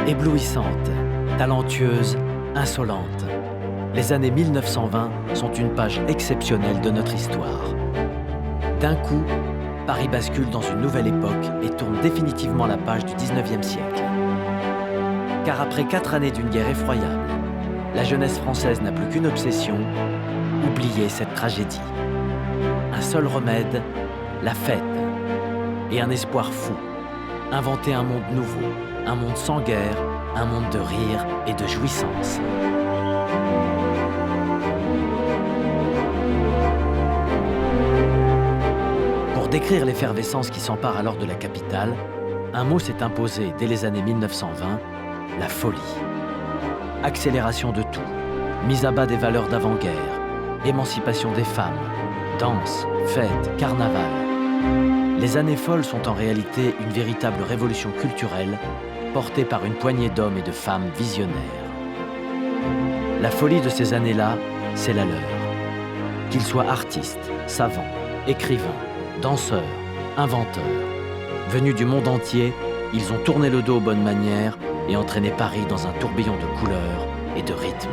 Éblouissante, talentueuse, insolente, les années 1920 sont une page exceptionnelle de notre histoire. D'un coup, Paris bascule dans une nouvelle époque et tourne définitivement la page du 19e siècle. Car après 4 années d'une guerre effroyable, la jeunesse française n'a plus qu'une obsession, oublier cette tragédie. Un seul remède, la fête. Et un espoir fou, inventer un monde nouveau, un monde sans guerre, un monde de rire et de jouissance. Pour décrire l'effervescence qui s'empare alors de la capitale, un mot s'est imposé dès les années 1920, la folie. Accélération de tout, mise à bas des valeurs d'avant-guerre, émancipation des femmes, danse, fêtes, carnaval. Les années folles sont en réalité une véritable révolution culturelle portée par une poignée d'hommes et de femmes visionnaires. La folie de ces années-là, c'est la leur. Qu'ils soient artistes, savants, écrivains, danseurs, inventeurs, venus du monde entier, ils ont tourné le dos aux bonnes manières et entraîné Paris dans un tourbillon de couleurs et de rythmes.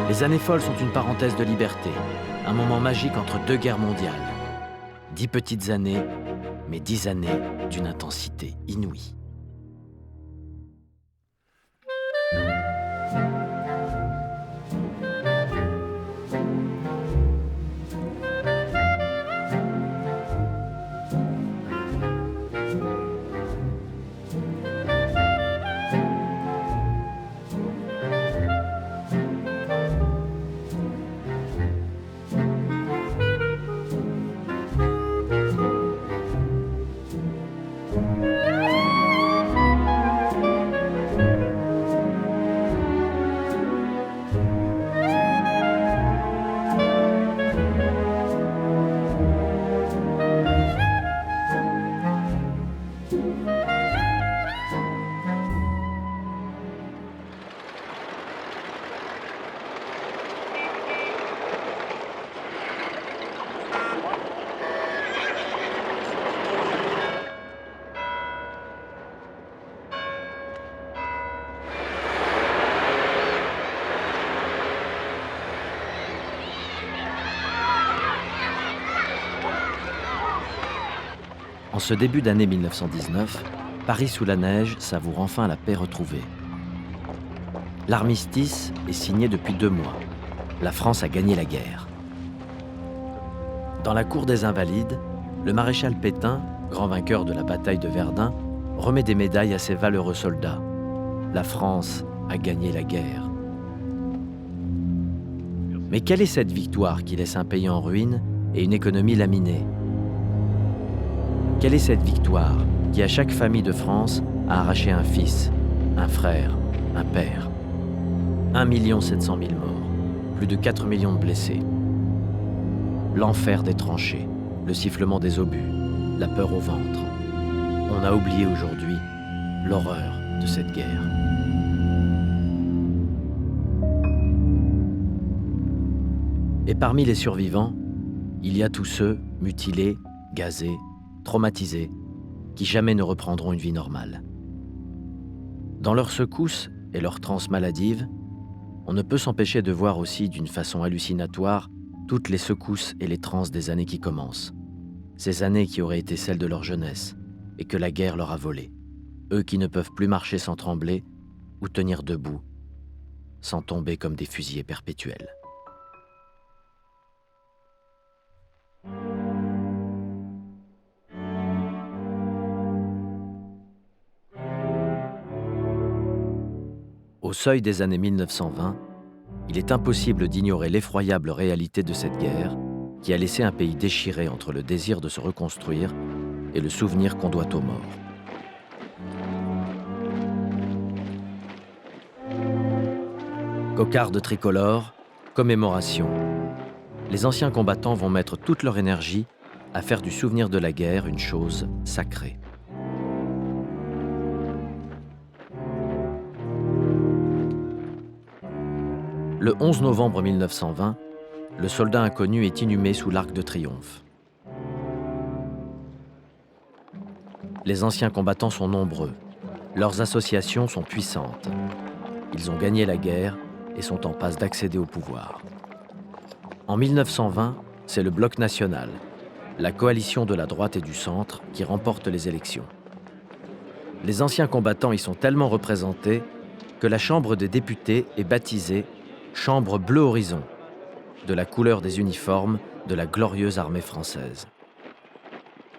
Les années folles sont une parenthèse de liberté, un moment magique entre 2 guerres mondiales. 10 petites années, mais 10 années d'une intensité inouïe. En ce début d'année 1919, Paris sous la neige savoure enfin la paix retrouvée. L'armistice est signé depuis 2 mois. La France a gagné la guerre. Dans la cour des Invalides, le maréchal Pétain, grand vainqueur de la bataille de Verdun, remet des médailles à ses valeureux soldats. La France a gagné la guerre. Mais quelle est cette victoire qui laisse un pays en ruine et une économie laminée ? Quelle est cette victoire qui, à chaque famille de France, a arraché un fils, un frère, un père ? 1 700 000 morts, plus de 4 millions de blessés. L'enfer des tranchées, le sifflement des obus, la peur au ventre. On a oublié aujourd'hui l'horreur de cette guerre. Et parmi les survivants, il y a tous ceux mutilés, gazés, traumatisés, qui jamais ne reprendront une vie normale. Dans leurs secousses et leurs transes maladives, on ne peut s'empêcher de voir aussi d'une façon hallucinatoire toutes les secousses et les transes des années qui commencent. Ces années qui auraient été celles de leur jeunesse et que la guerre leur a volées. Eux qui ne peuvent plus marcher sans trembler ou tenir debout, sans tomber comme des fusillés perpétuels. Au seuil des années 1920, il est impossible d'ignorer l'effroyable réalité de cette guerre qui a laissé un pays déchiré entre le désir de se reconstruire et le souvenir qu'on doit aux morts. Cocarde tricolore, commémoration. Les anciens combattants vont mettre toute leur énergie à faire du souvenir de la guerre une chose sacrée. Le 11 novembre 1920, le soldat inconnu est inhumé sous l'Arc de Triomphe. Les anciens combattants sont nombreux. Leurs associations sont puissantes. Ils ont gagné la guerre et sont en passe d'accéder au pouvoir. En 1920, c'est le Bloc national, la coalition de la droite et du centre, qui remporte les élections. Les anciens combattants y sont tellement représentés que la Chambre des députés est baptisée « Chambre bleu horizon », de la couleur des uniformes de la glorieuse armée française.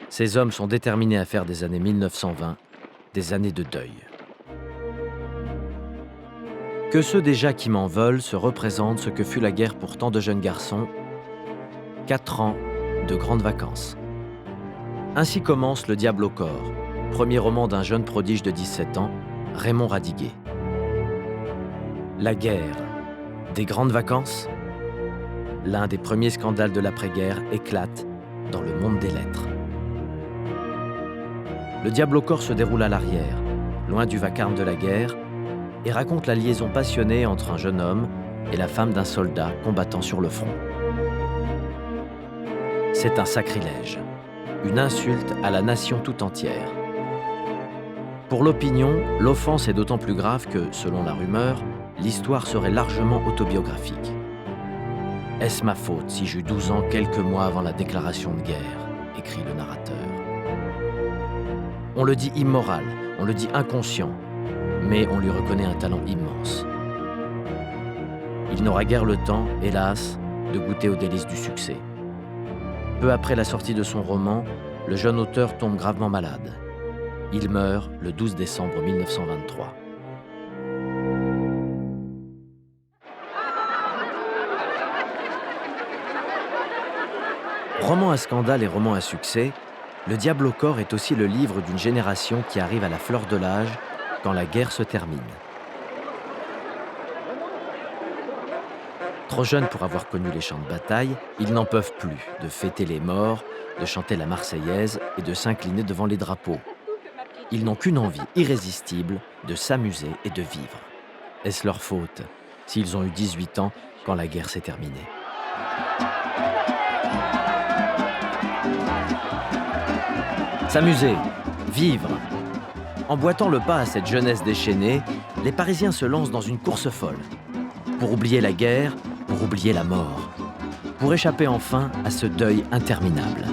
Ces hommes sont déterminés à faire des années 1920 des années de deuil. Que ceux déjà qui m'en veulent se représentent ce que fut la guerre pour tant de jeunes garçons, 4 ans de grandes vacances. Ainsi commence Le Diable au corps, premier roman d'un jeune prodige de 17 ans, Raymond Radiguet. La guerre, des grandes vacances? L'un des premiers scandales de l'après-guerre éclate dans le monde des lettres. Le Diable au corps se déroule à l'arrière, loin du vacarme de la guerre, et raconte la liaison passionnée entre un jeune homme et la femme d'un soldat combattant sur le front. C'est un sacrilège, une insulte à la nation tout entière. Pour l'opinion, l'offense est d'autant plus grave que, selon la rumeur, l'histoire serait largement autobiographique. Est-ce ma faute si j'eus 12 ans quelques mois avant la déclaration de guerre, écrit le narrateur. On le dit immoral, on le dit inconscient, mais on lui reconnaît un talent immense. Il n'aura guère le temps, hélas, de goûter aux délices du succès. Peu après la sortie de son roman, le jeune auteur tombe gravement malade. Il meurt le 12 décembre 1923. Roman à scandale et roman à succès, Le Diable au corps est aussi le livre d'une génération qui arrive à la fleur de l'âge quand la guerre se termine. Trop jeunes pour avoir connu les champs de bataille, ils n'en peuvent plus de fêter les morts, de chanter la Marseillaise et de s'incliner devant les drapeaux. Ils n'ont qu'une envie irrésistible de s'amuser et de vivre. Est-ce leur faute s'ils ont eu 18 ans quand la guerre s'est terminée? S'amuser, vivre. En boitant le pas à cette jeunesse déchaînée, les Parisiens se lancent dans une course folle. Pour oublier la guerre, pour oublier la mort. Pour échapper enfin à ce deuil interminable.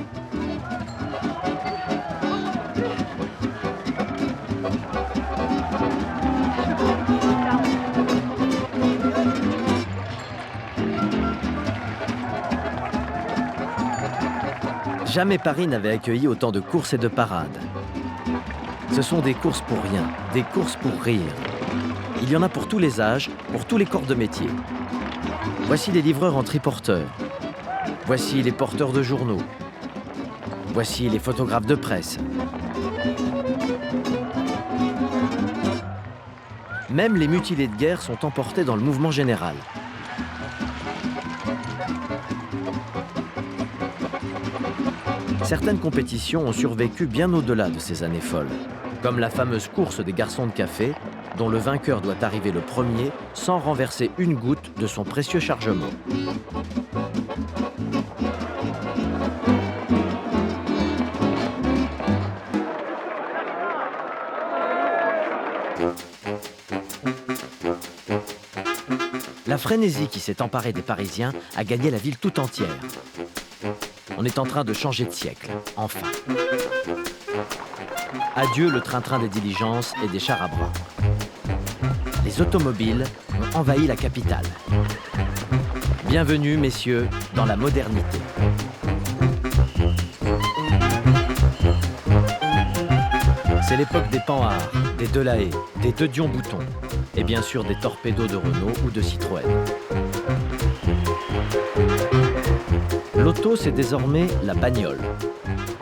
Jamais Paris n'avait accueilli autant de courses et de parades. Ce sont des courses pour rien, des courses pour rire. Il y en a pour tous les âges, pour tous les corps de métier. Voici les livreurs en triporteur. Voici les porteurs de journaux. Voici les photographes de presse. Même les mutilés de guerre sont emportés dans le mouvement général. Certaines compétitions ont survécu bien au-delà de ces années folles, comme la fameuse course des garçons de café, dont le vainqueur doit arriver le premier sans renverser une goutte de son précieux chargement. La frénésie qui s'est emparée des Parisiens a gagné la ville tout entière. On est en train de changer de siècle, enfin. Adieu le train-train des diligences et des chars à bras. Les automobiles ont envahi la capitale. Bienvenue, messieurs, dans la modernité. C'est l'époque des Panhard, des Delahaye, des De Dion-Bouton, et bien sûr des torpédos de Renault ou de Citroën. L'auto, c'est désormais la bagnole.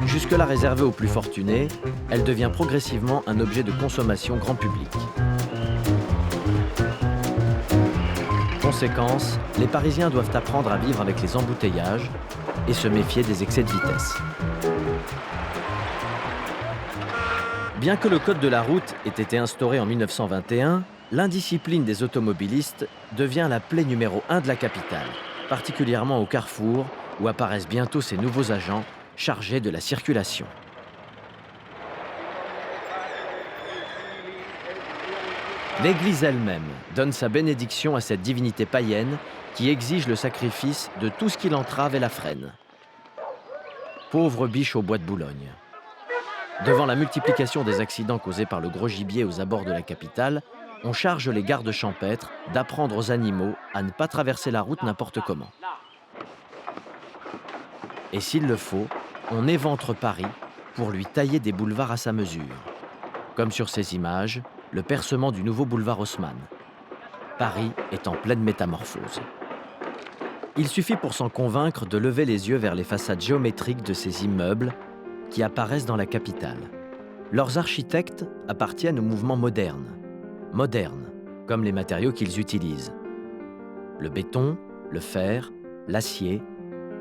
Jusque-là réservée aux plus fortunés, elle devient progressivement un objet de consommation grand public. Conséquence, les Parisiens doivent apprendre à vivre avec les embouteillages et se méfier des excès de vitesse. Bien que le code de la route ait été instauré en 1921, l'indiscipline des automobilistes devient la plaie numéro 1 de la capitale, particulièrement au carrefour, où apparaissent bientôt ces nouveaux agents chargés de la circulation. L'Église elle-même donne sa bénédiction à cette divinité païenne qui exige le sacrifice de tout ce qui l'entrave et la freine. Pauvre biche au bois de Boulogne. Devant la multiplication des accidents causés par le gros gibier aux abords de la capitale, on charge les gardes champêtres d'apprendre aux animaux à ne pas traverser la route n'importe comment. Et s'il le faut, on éventre Paris pour lui tailler des boulevards à sa mesure. Comme sur ces images, le percement du nouveau boulevard Haussmann. Paris est en pleine métamorphose. Il suffit pour s'en convaincre de lever les yeux vers les façades géométriques de ces immeubles qui apparaissent dans la capitale. Leurs architectes appartiennent au mouvement moderne. Modernes, comme les matériaux qu'ils utilisent. Le béton, le fer, l'acier,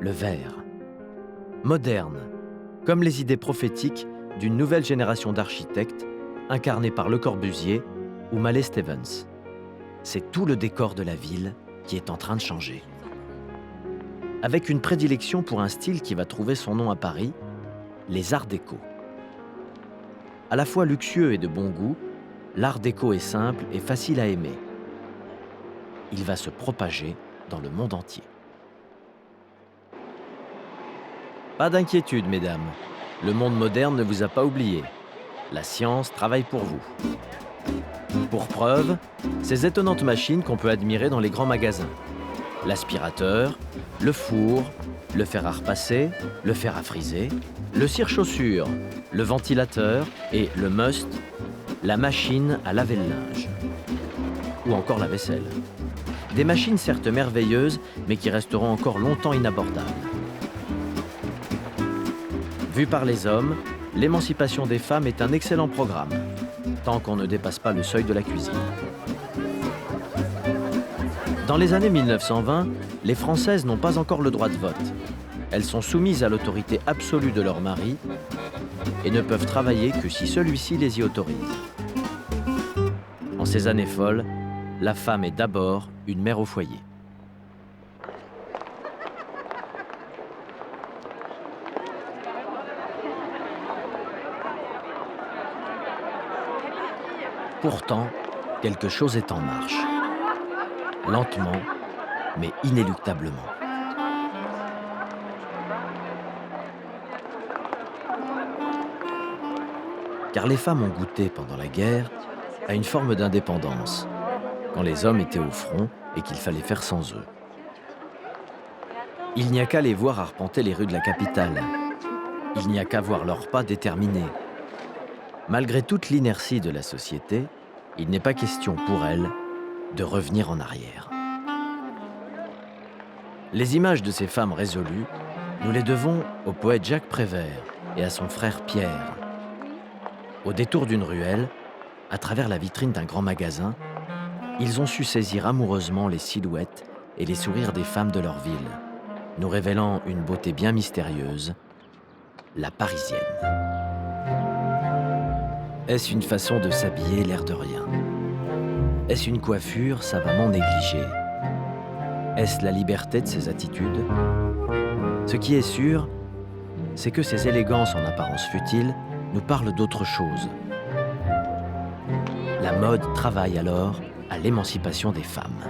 le verre. Modernes, comme les idées prophétiques d'une nouvelle génération d'architectes incarnée par Le Corbusier ou Mallet Stevens. C'est tout le décor de la ville qui est en train de changer. Avec une prédilection pour un style qui va trouver son nom à Paris, les arts déco. À la fois luxueux et de bon goût, l'art déco est simple et facile à aimer. Il va se propager dans le monde entier. Pas d'inquiétude, mesdames. Le monde moderne ne vous a pas oublié. La science travaille pour vous. Pour preuve, ces étonnantes machines qu'on peut admirer dans les grands magasins. L'aspirateur, le four, le fer à repasser, le fer à friser, le cire-chaussure, le ventilateur et le must, la machine à laver le linge. Ou encore la vaisselle. Des machines certes merveilleuses, mais qui resteront encore longtemps inabordables. Vu par les hommes, l'émancipation des femmes est un excellent programme, tant qu'on ne dépasse pas le seuil de la cuisine. Dans les années 1920, les Françaises n'ont pas encore le droit de vote. Elles sont soumises à l'autorité absolue de leur mari et ne peuvent travailler que si celui-ci les y autorise. En ces années folles, la femme est d'abord une mère au foyer. Pourtant, quelque chose est en marche. Lentement, mais inéluctablement. Car les femmes ont goûté pendant la guerre à une forme d'indépendance, quand les hommes étaient au front et qu'il fallait faire sans eux. Il n'y a qu'à les voir arpenter les rues de la capitale. Il n'y a qu'à voir leurs pas déterminés. Malgré toute l'inertie de la société, il n'est pas question pour elles de revenir en arrière. Les images de ces femmes résolues, nous les devons au poète Jacques Prévert et à son frère Pierre. Au détour d'une ruelle, à travers la vitrine d'un grand magasin, ils ont su saisir amoureusement les silhouettes et les sourires des femmes de leur ville, nous révélant une beauté bien mystérieuse, la parisienne. Est-ce une façon de s'habiller, l'air de rien? Est-ce une coiffure savamment négligée? Est-ce la liberté de ses attitudes? Ce qui est sûr, c'est que ces élégances en apparence futiles nous parlent d'autre chose. La mode travaille alors à l'émancipation des femmes.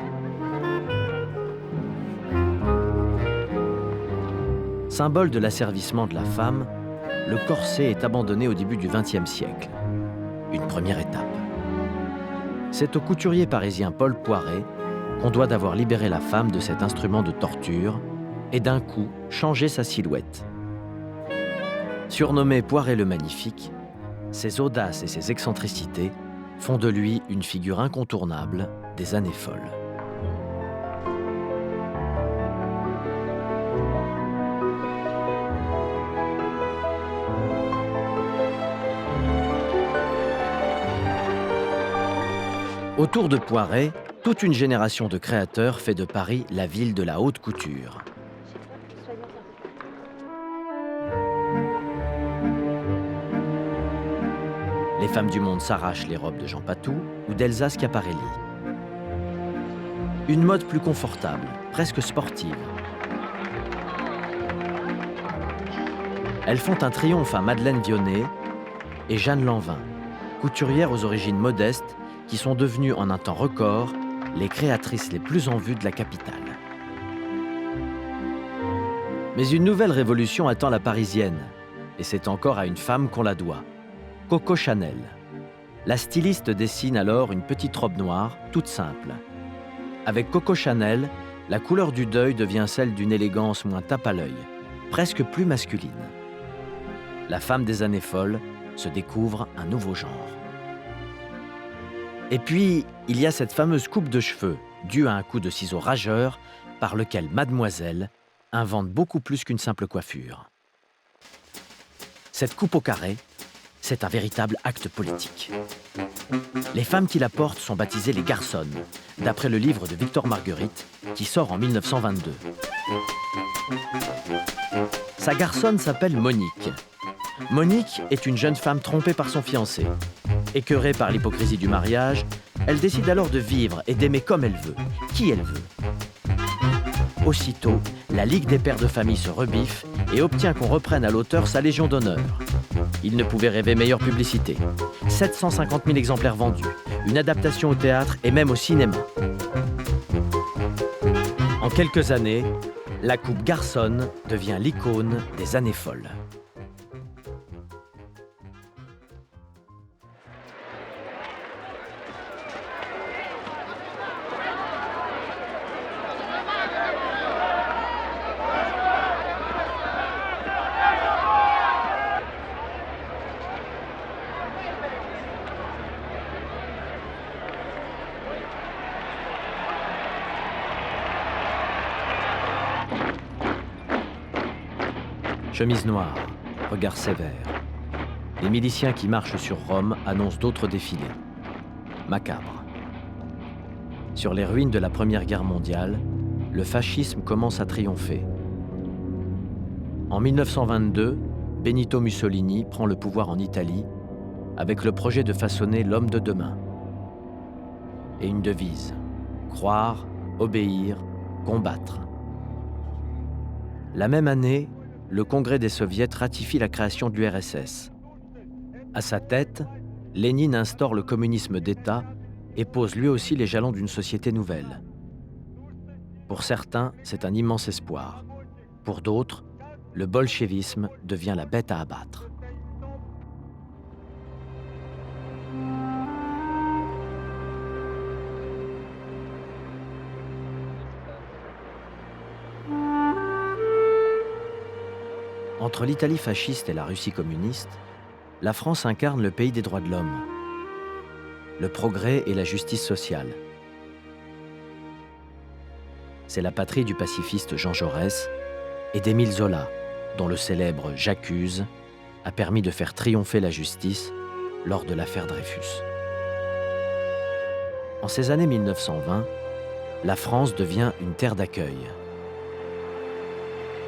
Symbole de l'asservissement de la femme, le corset est abandonné au début du XXe siècle. Une première étape. C'est au couturier parisien Paul Poiret qu'on doit d'avoir libéré la femme de cet instrument de torture et d'un coup changé sa silhouette. Surnommé Poiret le Magnifique, ses audaces et ses excentricités font de lui une figure incontournable des années folles. Autour de Poiret, toute une génération de créateurs fait de Paris la ville de la haute couture. Les femmes du monde s'arrachent les robes de Jean Patou ou d'Elsa Schiaparelli. Une mode plus confortable, presque sportive. Elles font un triomphe à Madeleine Vionnet et Jeanne Lanvin, couturières aux origines modestes qui sont devenues en un temps record les créatrices les plus en vue de la capitale. Mais une nouvelle révolution attend la Parisienne, et c'est encore à une femme qu'on la doit, Coco Chanel. La styliste dessine alors une petite robe noire, toute simple. Avec Coco Chanel, la couleur du deuil devient celle d'une élégance moins tape à l'œil, presque plus masculine. La femme des années folles se découvre un nouveau genre. Et puis, il y a cette fameuse coupe de cheveux, due à un coup de ciseau rageur, par lequel Mademoiselle invente beaucoup plus qu'une simple coiffure. Cette coupe au carré, c'est un véritable acte politique. Les femmes qui la portent sont baptisées les garçonnes, d'après le livre de Victor Marguerite, qui sort en 1922. Sa garçonne s'appelle Monique. Monique est une jeune femme trompée par son fiancé. Écœurée par l'hypocrisie du mariage, elle décide alors de vivre et d'aimer comme elle veut, qui elle veut. Aussitôt, la Ligue des pères de famille se rebiffe et obtient qu'on reprenne à l'auteur sa Légion d'honneur. Il ne pouvait rêver meilleure publicité. 750 000 exemplaires vendus, une adaptation au théâtre et même au cinéma. En quelques années, la coupe garçonne devient l'icône des années folles. Chemise noire, regard sévère. Les miliciens qui marchent sur Rome annoncent d'autres défilés. Macabre. Sur les ruines de la Première Guerre mondiale, le fascisme commence à triompher. En 1922, Benito Mussolini prend le pouvoir en Italie avec le projet de façonner l'homme de demain. Et une devise, croire, obéir, combattre. La même année, le Congrès des Soviets ratifie la création de l'URSS. À sa tête, Lénine instaure le communisme d'État et pose lui aussi les jalons d'une société nouvelle. Pour certains, c'est un immense espoir. Pour d'autres, le bolchevisme devient la bête à abattre. Entre l'Italie fasciste et la Russie communiste, la France incarne le pays des droits de l'homme, le progrès et la justice sociale. C'est la patrie du pacifiste Jean Jaurès et d'Émile Zola, dont le célèbre « J'accuse » a permis de faire triompher la justice lors de l'affaire Dreyfus. En ces années 1920, la France devient une terre d'accueil.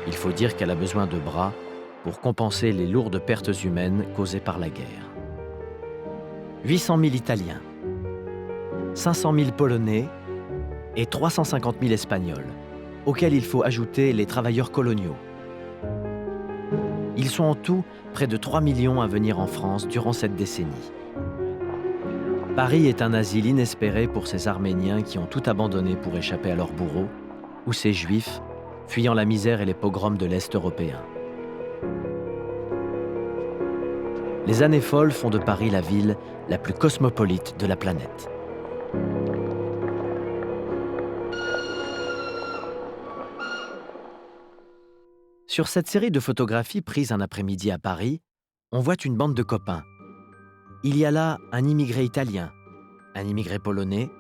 Il faut dire qu'elle a besoin de bras pour compenser les lourdes pertes humaines causées par la guerre. 800 000 Italiens, 500 000 Polonais et 350 000 Espagnols, auxquels il faut ajouter les travailleurs coloniaux. Ils sont en tout près de 3 millions à venir en France durant cette décennie. Paris est un asile inespéré pour ces Arméniens qui ont tout abandonné pour échapper à leurs bourreaux, ou ces Juifs fuyant la misère et les pogroms de l'Est européen. Les années folles font de Paris la ville la plus cosmopolite de la planète. Sur cette série de photographies prises un après-midi à Paris, on voit une bande de copains. Il y a là un immigré italien, un immigré polonais,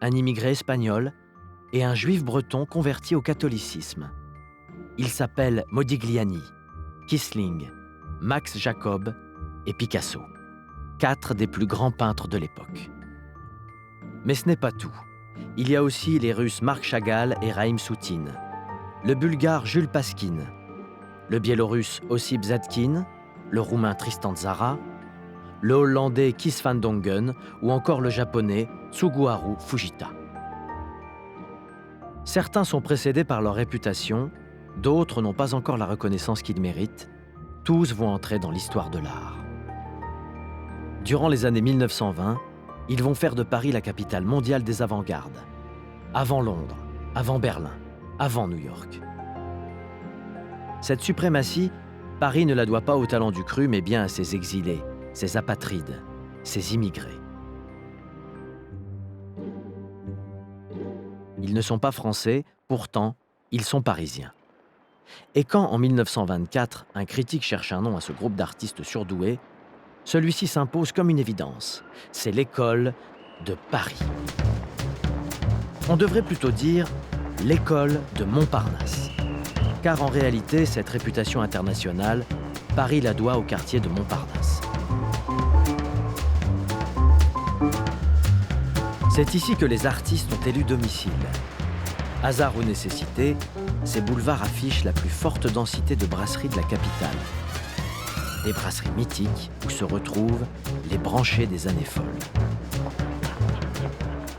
un immigré espagnol et un juif breton converti au catholicisme. Ils s'appellent Modigliani, Kissling, Max Jacob et Picasso, 4 des plus grands peintres de l'époque. Mais ce n'est pas tout. Il y a aussi les Russes Marc Chagall et Raïm Soutine, le Bulgare Jules Pasquine, le Biélorusse Ossip Zadkine, le Roumain Tristan Tzara, le Hollandais Kees van Dongen ou encore le Japonais Tsuguharu Fujita. Certains sont précédés par leur réputation, d'autres n'ont pas encore la reconnaissance qu'ils méritent. Tous vont entrer dans l'histoire de l'art. Durant les années 1920, Ils vont faire de Paris la capitale mondiale des avant-gardes. Avant Londres, avant Berlin, avant New York. Cette suprématie, Paris ne la doit pas au talent du cru, mais bien à ses exilés, ses apatrides, ses immigrés. Ils ne sont pas français, pourtant, ils sont parisiens. Et quand, en 1924, un critique cherche un nom à ce groupe d'artistes surdoués, celui-ci s'impose comme une évidence. C'est l'école de Paris. On devrait plutôt dire l'école de Montparnasse. Car en réalité, cette réputation internationale, Paris la doit au quartier de Montparnasse. C'est ici que les artistes ont élu domicile. Hasard ou nécessité, ces boulevards affichent la plus forte densité de brasseries de la capitale. Des brasseries mythiques où se retrouvent les branchés des années folles.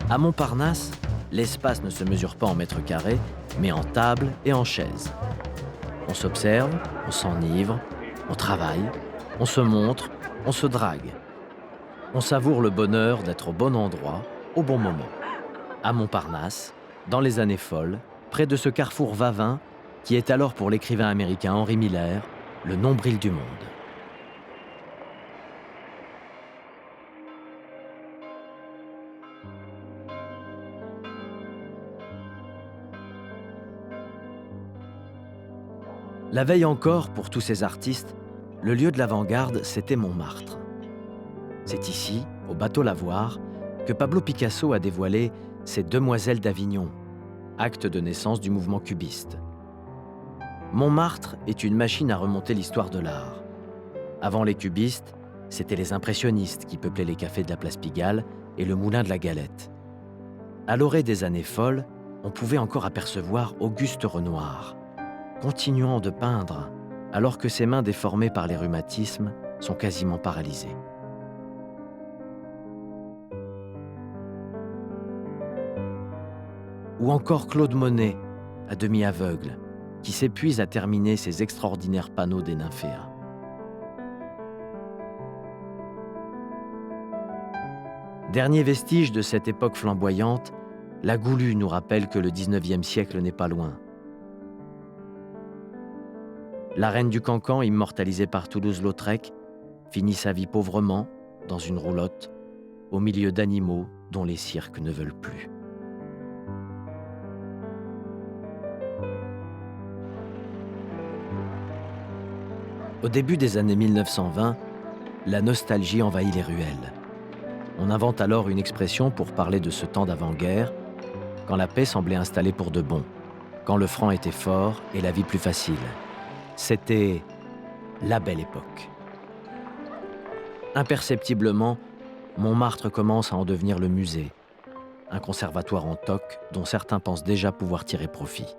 À Montparnasse, l'espace ne se mesure pas en mètres carrés, mais en tables et en chaises. On s'observe, on s'enivre, on travaille, on se montre, on se drague. On savoure le bonheur d'être au bon endroit, au bon moment. À Montparnasse, dans les années folles, près de ce carrefour Vavin, qui est alors pour l'écrivain américain Henry Miller, le nombril du monde. La veille encore, pour tous ces artistes, le lieu de l'avant-garde, c'était Montmartre. C'est ici, au bateau Lavoir, que Pablo Picasso a dévoilé ses Demoiselles d'Avignon, acte de naissance du mouvement cubiste. Montmartre est une machine à remonter l'histoire de l'art. Avant les cubistes, c'étaient les impressionnistes qui peuplaient les cafés de la place Pigalle et le moulin de la Galette. À l'orée des années folles, on pouvait encore apercevoir Auguste Renoir, continuant de peindre, alors que ses mains déformées par les rhumatismes sont quasiment paralysées. Ou encore Claude Monet, à demi aveugle, qui s'épuise à terminer ses extraordinaires panneaux des nymphéas. Dernier vestige de cette époque flamboyante, la Goulue nous rappelle que le 19e siècle n'est pas loin. La reine du Cancan, immortalisée par Toulouse-Lautrec, finit sa vie pauvrement, dans une roulotte, au milieu d'animaux dont les cirques ne veulent plus. Au début des années 1920, la nostalgie envahit les ruelles. On invente alors une expression pour parler de ce temps d'avant-guerre, quand la paix semblait installée pour de bon, quand le franc était fort et la vie plus facile. C'était la belle époque. Imperceptiblement, Montmartre commence à en devenir le musée, un conservatoire en toc dont certains pensent déjà pouvoir tirer profit.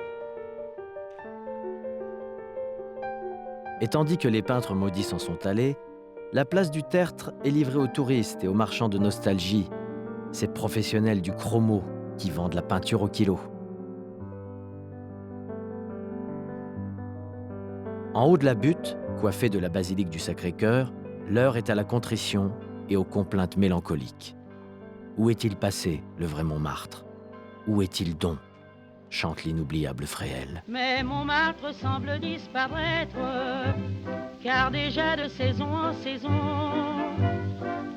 Et tandis que les peintres maudits s'en sont allés, la place du Tertre est livrée aux touristes et aux marchands de nostalgie, ces professionnels du chromo qui vendent la peinture au kilo. En haut de la butte, coiffée de la basilique du Sacré-Cœur, l'heure est à la contrition et aux complaintes mélancoliques. Où est-il passé, le vrai Montmartre? Où est-il donc? Chante l'inoubliable Fréhel. Mais Montmartre semble disparaître, car déjà de saison en saison,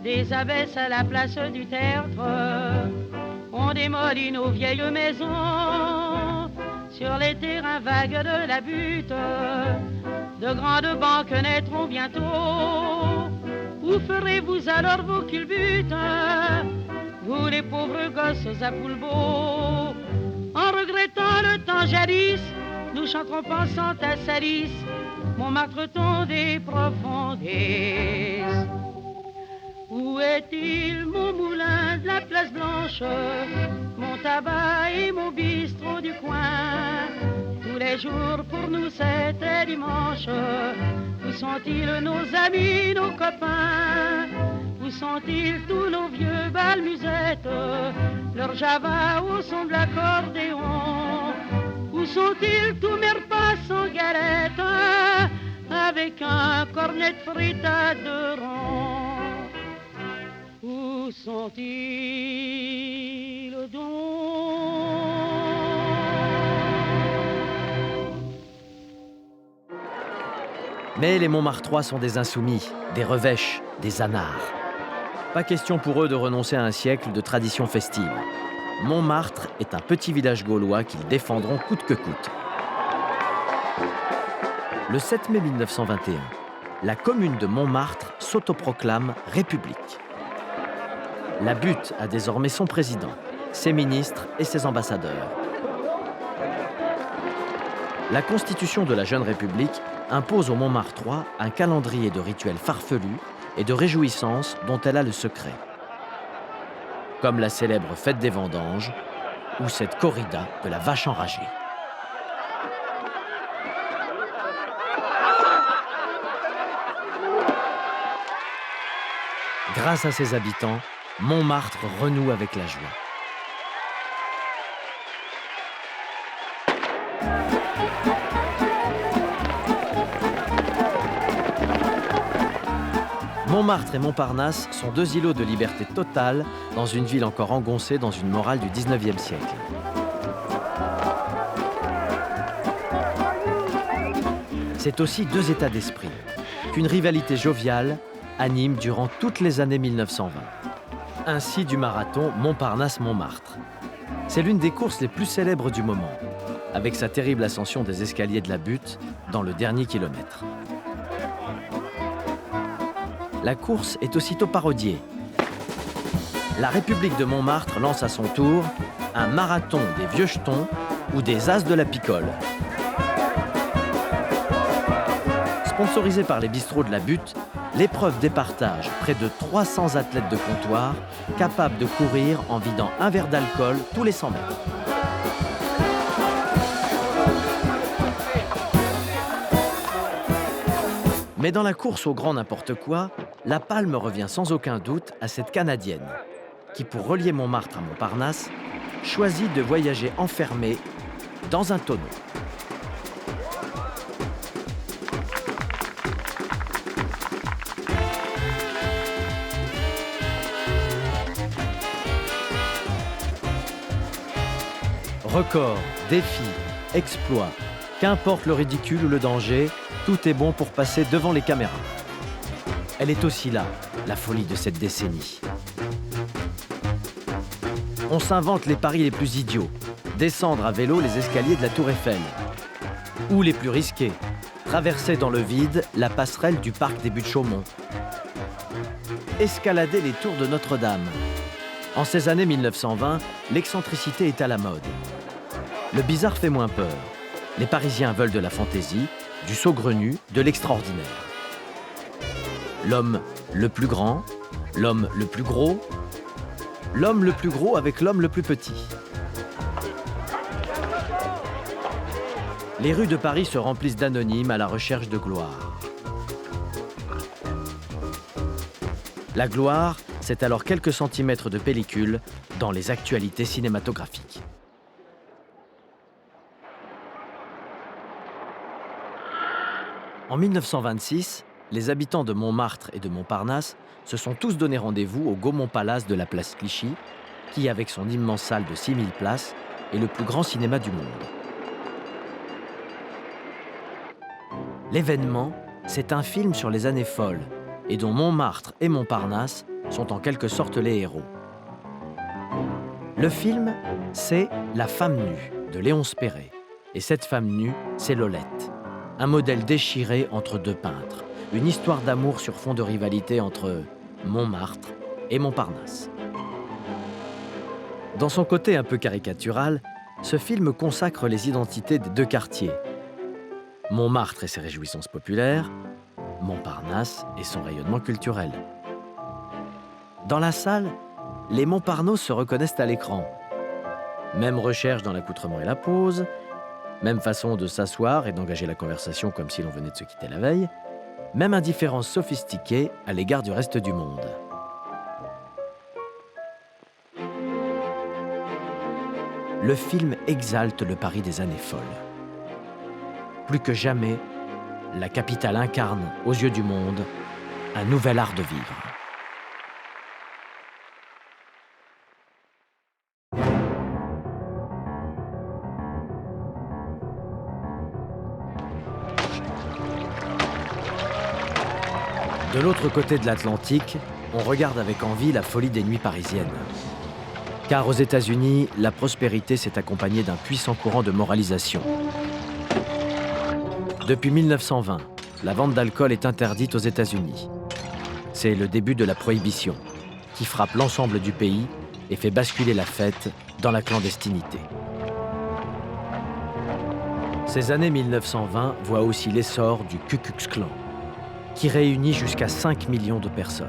des abbesses à la place du Tertre, on démolit nos vieilles maisons. Sur les terrains vagues de la butte, de grandes banques naîtront bientôt. Où ferez-vous alors vos culbutes, vous les pauvres gosses à Poulbeau? En regrettant le temps jadis, nous chanterons pensant à Salis, Montmartre ton des profondis. Où est-il mon moulin de la place Blanche, mon tabac et mon bistrot du coin? Tous les jours pour nous c'était dimanche. Où sont-ils nos amis, nos copains? Où sont-ils tous nos vieux balmusettes, leur java au son de l'accordéon? Où sont-ils tous mes repas sans galette, avec un cornet de frites à 2 ronds? Où Où sont-ils donc? Mais les Montmartrois sont des insoumis, des revêches, des anards. Pas question pour eux de renoncer à un siècle de tradition festive. Montmartre est un petit village gaulois qu'ils défendront coûte que coûte. Le 7 mai 1921, la commune de Montmartre s'autoproclame république. La Butte a désormais son président, ses ministres et ses ambassadeurs. La constitution de la jeune République impose aux Montmartrois un calendrier de rituels farfelus et de réjouissances dont elle a le secret. Comme la célèbre fête des vendanges ou cette corrida de la vache enragée. Grâce à ses habitants, Montmartre renoue avec la joie. Montmartre et Montparnasse sont deux îlots de liberté totale dans une ville encore engoncée dans une morale du XIXe siècle. C'est aussi deux états d'esprit qu'une rivalité joviale anime durant toutes les années 1920. Ainsi du marathon Montparnasse-Montmartre. C'est l'une des courses les plus célèbres du moment, avec sa terrible ascension des escaliers de la Butte dans le dernier kilomètre. La course est aussitôt parodiée. La République de Montmartre lance à son tour un marathon des vieux jetons ou des as de la picole. Sponsorisée par les bistrots de la Butte, l'épreuve départage près de 300 athlètes de comptoir capables de courir en vidant un verre d'alcool tous les 100 mètres. Mais dans la course au grand n'importe quoi, la palme revient sans aucun doute à cette Canadienne qui, pour relier Montmartre à Montparnasse, choisit de voyager enfermée dans un tonneau. Record, défi, exploit, qu'importe le ridicule ou le danger, tout est bon pour passer devant les caméras. Elle est aussi là, la folie de cette décennie. On s'invente les paris les plus idiots. Descendre à vélo les escaliers de la Tour Eiffel. Ou les plus risqués, traverser dans le vide la passerelle du parc des Buttes-Chaumont. Escalader les tours de Notre-Dame. En ces années 1920, l'excentricité est à la mode. Le bizarre fait moins peur. Les Parisiens veulent de la fantaisie, du saugrenu, de l'extraordinaire. L'homme le plus grand, l'homme le plus gros, l'homme le plus gros avec l'homme le plus petit. Les rues de Paris se remplissent d'anonymes à la recherche de gloire. La gloire, c'est alors quelques centimètres de pellicule dans les actualités cinématographiques. En 1926, les habitants de Montmartre et de Montparnasse se sont tous donné rendez-vous au Gaumont Palace de la place Clichy, qui, avec son immense salle de 6000 places, est le plus grand cinéma du monde. L'événement, c'est un film sur les années folles, et dont Montmartre et Montparnasse sont en quelque sorte les héros. Le film, c'est La femme nue de Léonce Perret. Et cette femme nue, c'est Lolette. Un modèle déchiré entre deux peintres. Une histoire d'amour sur fond de rivalité entre Montmartre et Montparnasse. Dans son côté un peu caricatural, ce film consacre les identités des deux quartiers. Montmartre et ses réjouissances populaires, Montparnasse et son rayonnement culturel. Dans la salle, les Montparnaud se reconnaissent à l'écran. Même recherche dans l'accoutrement et la pose, même façon de s'asseoir et d'engager la conversation comme si l'on venait de se quitter la veille, même indifférence sophistiquée à l'égard du reste du monde. Le film exalte le Paris des années folles. Plus que jamais, la capitale incarne, aux yeux du monde, un nouvel art de vivre. De l'autre côté de l'Atlantique, on regarde avec envie la folie des nuits parisiennes. Car aux États-Unis, la prospérité s'est accompagnée d'un puissant courant de moralisation. Depuis 1920, la vente d'alcool est interdite aux États-Unis. C'est le début de la prohibition, qui frappe l'ensemble du pays et fait basculer la fête dans la clandestinité. Ces années 1920 voient aussi l'essor du Ku Klux Klan, qui réunit jusqu'à 5 millions de personnes.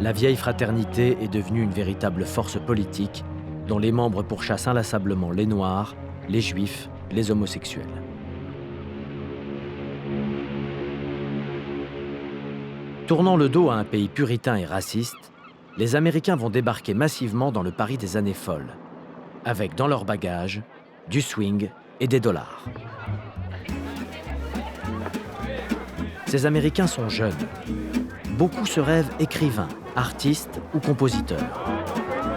La vieille fraternité est devenue une véritable force politique dont les membres pourchassent inlassablement les Noirs, les Juifs, les homosexuels. Tournant le dos à un pays puritain et raciste, les Américains vont débarquer massivement dans le Paris des années folles, avec dans leur bagage du swing et des dollars. Ces Américains sont jeunes. Beaucoup se rêvent écrivains, artistes ou compositeurs.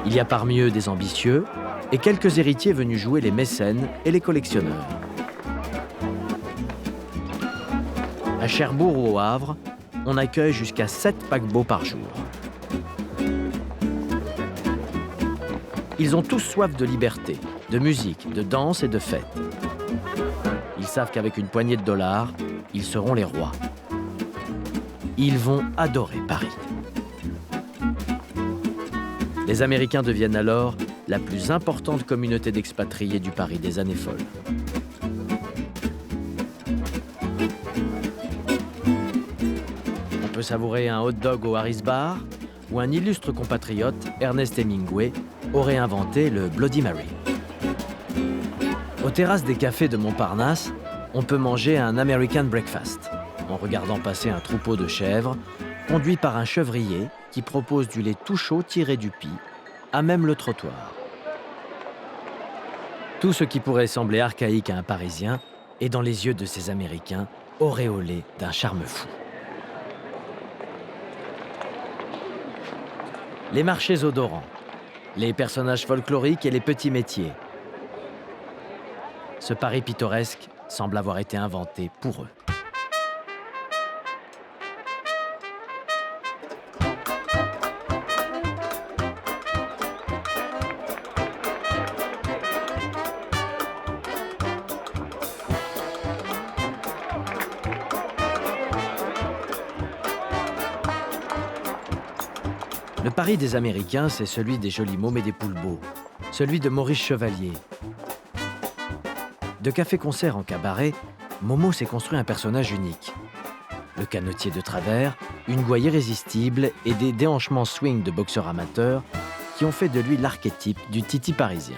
Il y a parmi eux des ambitieux et quelques héritiers venus jouer les mécènes et les collectionneurs. À Cherbourg ou au Havre, on accueille jusqu'à 7 paquebots par jour. Ils ont tous soif de liberté, de musique, de danse et de fête. Ils savent qu'avec une poignée de dollars, ils seront les rois. Ils vont adorer Paris. Les Américains deviennent alors la plus importante communauté d'expatriés du Paris des années folles. On peut savourer un hot dog au Harris Bar, où un illustre compatriote, Ernest Hemingway, aurait inventé le Bloody Mary. Aux terrasses des cafés de Montparnasse, on peut manger un American breakfast, en regardant passer un troupeau de chèvres, conduit par un chevrier qui propose du lait tout chaud tiré du pis, à même le trottoir. Tout ce qui pourrait sembler archaïque à un Parisien est dans les yeux de ces Américains auréolé d'un charme fou. Les marchés odorants, les personnages folkloriques et les petits métiers. Ce Paris pittoresque semble avoir été inventé pour eux. Le Paris des Américains, c'est celui des jolis mômes et des poules beaux, celui de Maurice Chevalier. De café-concert en cabaret, Momo s'est construit un personnage unique. Le canotier de travers, une gouaille irrésistible et des déhanchements swing de boxeur amateur qui ont fait de lui l'archétype du titi parisien.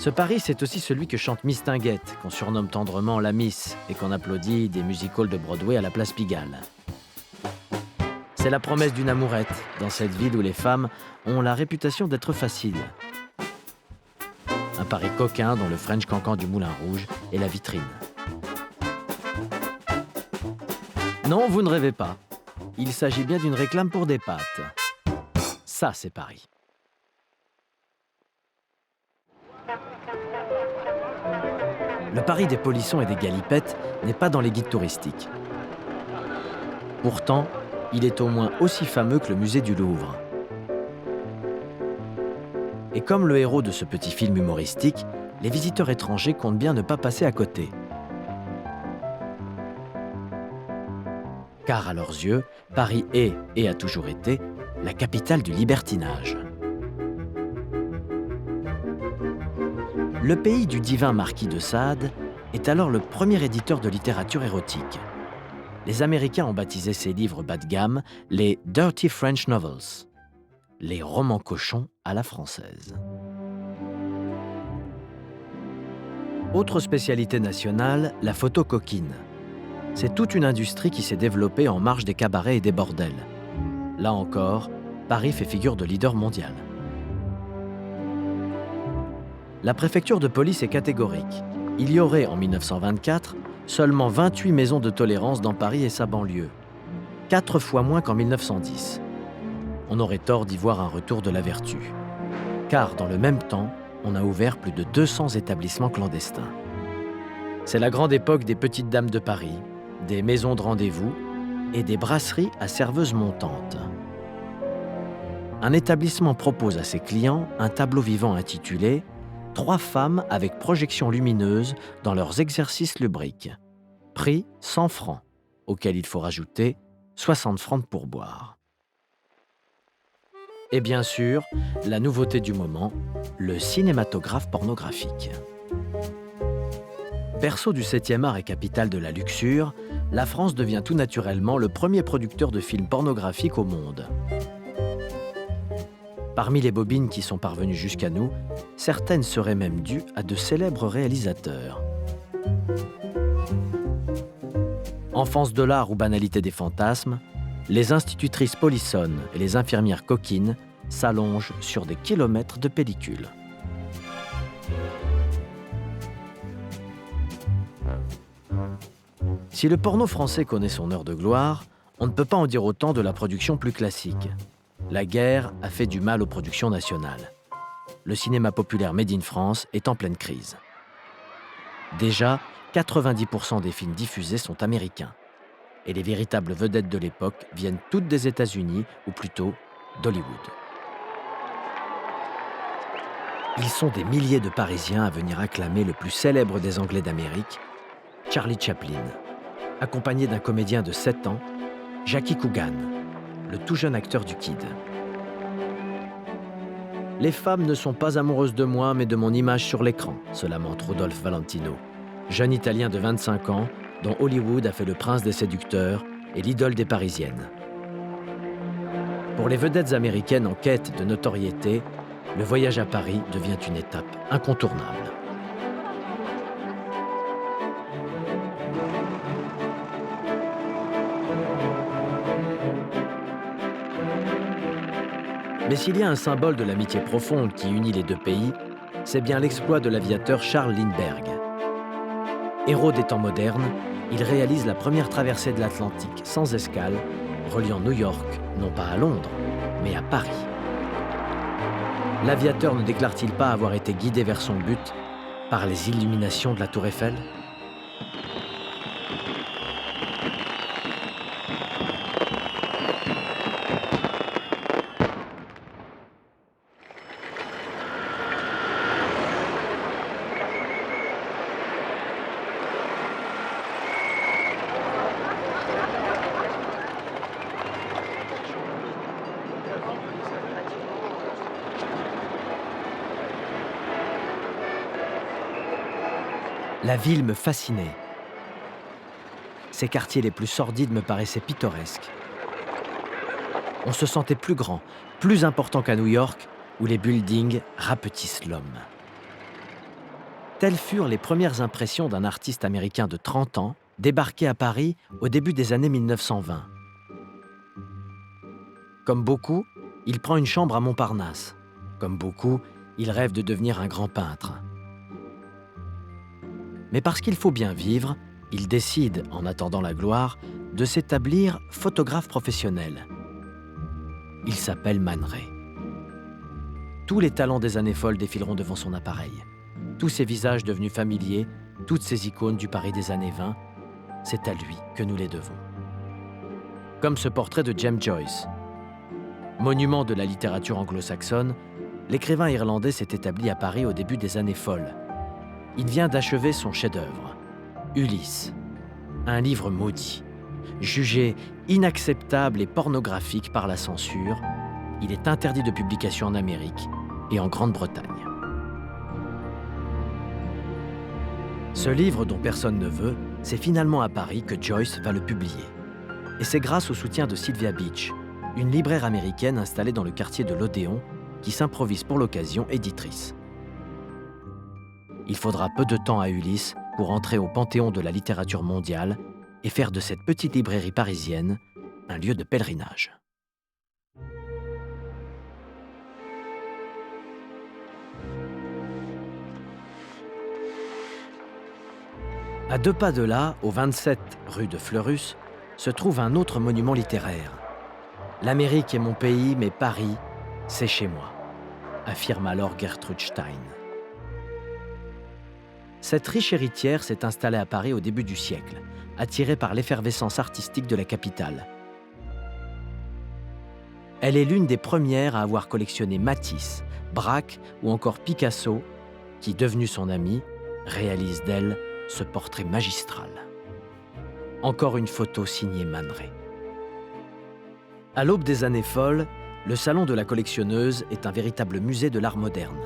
Ce Paris, c'est aussi celui que chante Miss Tinguette, qu'on surnomme tendrement la Miss et qu'on applaudit des music-halls de Broadway à la place Pigalle. C'est la promesse d'une amourette dans cette ville où les femmes ont la réputation d'être faciles. Un Paris coquin dont le French Cancan du Moulin Rouge est la vitrine. Non, vous ne rêvez pas. Il s'agit bien d'une réclame pour des pâtes. Ça, c'est Paris. Le Paris des polissons et des galipettes n'est pas dans les guides touristiques. Pourtant, il est au moins aussi fameux que le musée du Louvre. Et comme le héros de ce petit film humoristique, les visiteurs étrangers comptent bien ne pas passer à côté. Car à leurs yeux, Paris est, et a toujours été, la capitale du libertinage. Le pays du divin marquis de Sade est alors le premier éditeur de littérature érotique. Les Américains ont baptisé ces livres bas de gamme les « Dirty French Novels », les romans cochons à la française. Autre spécialité nationale, la photo coquine. C'est toute une industrie qui s'est développée en marge des cabarets et des bordels. Là encore, Paris fait figure de leader mondial. La préfecture de police est catégorique. Il y aurait, en 1924, seulement 28 maisons de tolérance dans Paris et sa banlieue. 4 fois moins qu'en 1910. On aurait tort d'y voir un retour de la vertu. Car, dans le même temps, on a ouvert plus de 200 établissements clandestins. C'est la grande époque des petites dames de Paris, des maisons de rendez-vous et des brasseries à serveuses montantes. Un établissement propose à ses clients un tableau vivant intitulé « 3 femmes avec projection lumineuse dans leurs exercices lubriques ». Prix 100 francs, auquel il faut rajouter 60 francs de pourboire. Et bien sûr, la nouveauté du moment, le cinématographe pornographique. Berceau du 7e art et capitale de la luxure, la France devient tout naturellement le premier producteur de films pornographiques au monde. Parmi les bobines qui sont parvenues jusqu'à nous, certaines seraient même dues à de célèbres réalisateurs. Enfance de l'art ou banalité des fantasmes, les institutrices polissonnes et les infirmières coquines s'allongent sur des kilomètres de pellicules. Si le porno français connaît son heure de gloire, on ne peut pas en dire autant de la production plus classique. La guerre a fait du mal aux productions nationales. Le cinéma populaire made in France est en pleine crise. Déjà, 90% des films diffusés sont américains. Et les véritables vedettes de l'époque viennent toutes des États-Unis, ou plutôt d'Hollywood. Ils sont des milliers de Parisiens à venir acclamer le plus célèbre des Anglais d'Amérique, Charlie Chaplin, accompagné d'un comédien de 7 ans, Jackie Coogan, le tout jeune acteur du Kid. Les femmes ne sont pas amoureuses de moi, mais de mon image sur l'écran, se lamente Rodolphe Valentino, jeune Italien de 25 ans, dont Hollywood a fait le prince des séducteurs et l'idole des Parisiennes. Pour les vedettes américaines en quête de notoriété, le voyage à Paris devient une étape incontournable. Mais s'il y a un symbole de l'amitié profonde qui unit les deux pays, c'est bien l'exploit de l'aviateur Charles Lindbergh. Héros des temps modernes, il réalise la première traversée de l'Atlantique sans escale, reliant New York, non pas à Londres, mais à Paris. L'aviateur ne déclare-t-il pas avoir été guidé vers son but par les illuminations de la Tour Eiffel ? La ville me fascinait. Ses quartiers les plus sordides me paraissaient pittoresques. On se sentait plus grand, plus important qu'à New York, où les buildings rapetissent l'homme. Telles furent les premières impressions d'un artiste américain de 30 ans, débarqué à Paris au début des années 1920. Comme beaucoup, il prend une chambre à Montparnasse. Comme beaucoup, il rêve de devenir un grand peintre. Mais parce qu'il faut bien vivre, il décide, en attendant la gloire, de s'établir photographe professionnel. Il s'appelle Man Ray. Tous les talents des années folles défileront devant son appareil. Tous ces visages devenus familiers, toutes ces icônes du Paris des années 20, c'est à lui que nous les devons. Comme ce portrait de James Joyce. Monument de la littérature anglo-saxonne, l'écrivain irlandais s'est établi à Paris au début des années folles. Il vient d'achever son chef-d'œuvre, Ulysse, un livre maudit. Jugé inacceptable et pornographique par la censure, il est interdit de publication en Amérique et en Grande-Bretagne. Ce livre dont personne ne veut, c'est finalement à Paris que Joyce va le publier. Et c'est grâce au soutien de Sylvia Beach, une libraire américaine installée dans le quartier de l'Odéon, qui s'improvise pour l'occasion éditrice. Il faudra peu de temps à Ulysse pour entrer au panthéon de la littérature mondiale et faire de cette petite librairie parisienne un lieu de pèlerinage. À 2 pas de là, au 27 rue de Fleurus, se trouve un autre monument littéraire. L'Amérique est mon pays, mais Paris, c'est chez moi, affirme alors Gertrude Stein. Cette riche héritière s'est installée à Paris au début du siècle, attirée par l'effervescence artistique de la capitale. Elle est l'une des premières à avoir collectionné Matisse, Braque ou encore Picasso, qui, devenu son ami, réalise d'elle ce portrait magistral. Encore une photo signée Man Ray. À l'aube des années folles, le salon de la collectionneuse est un véritable musée de l'art moderne.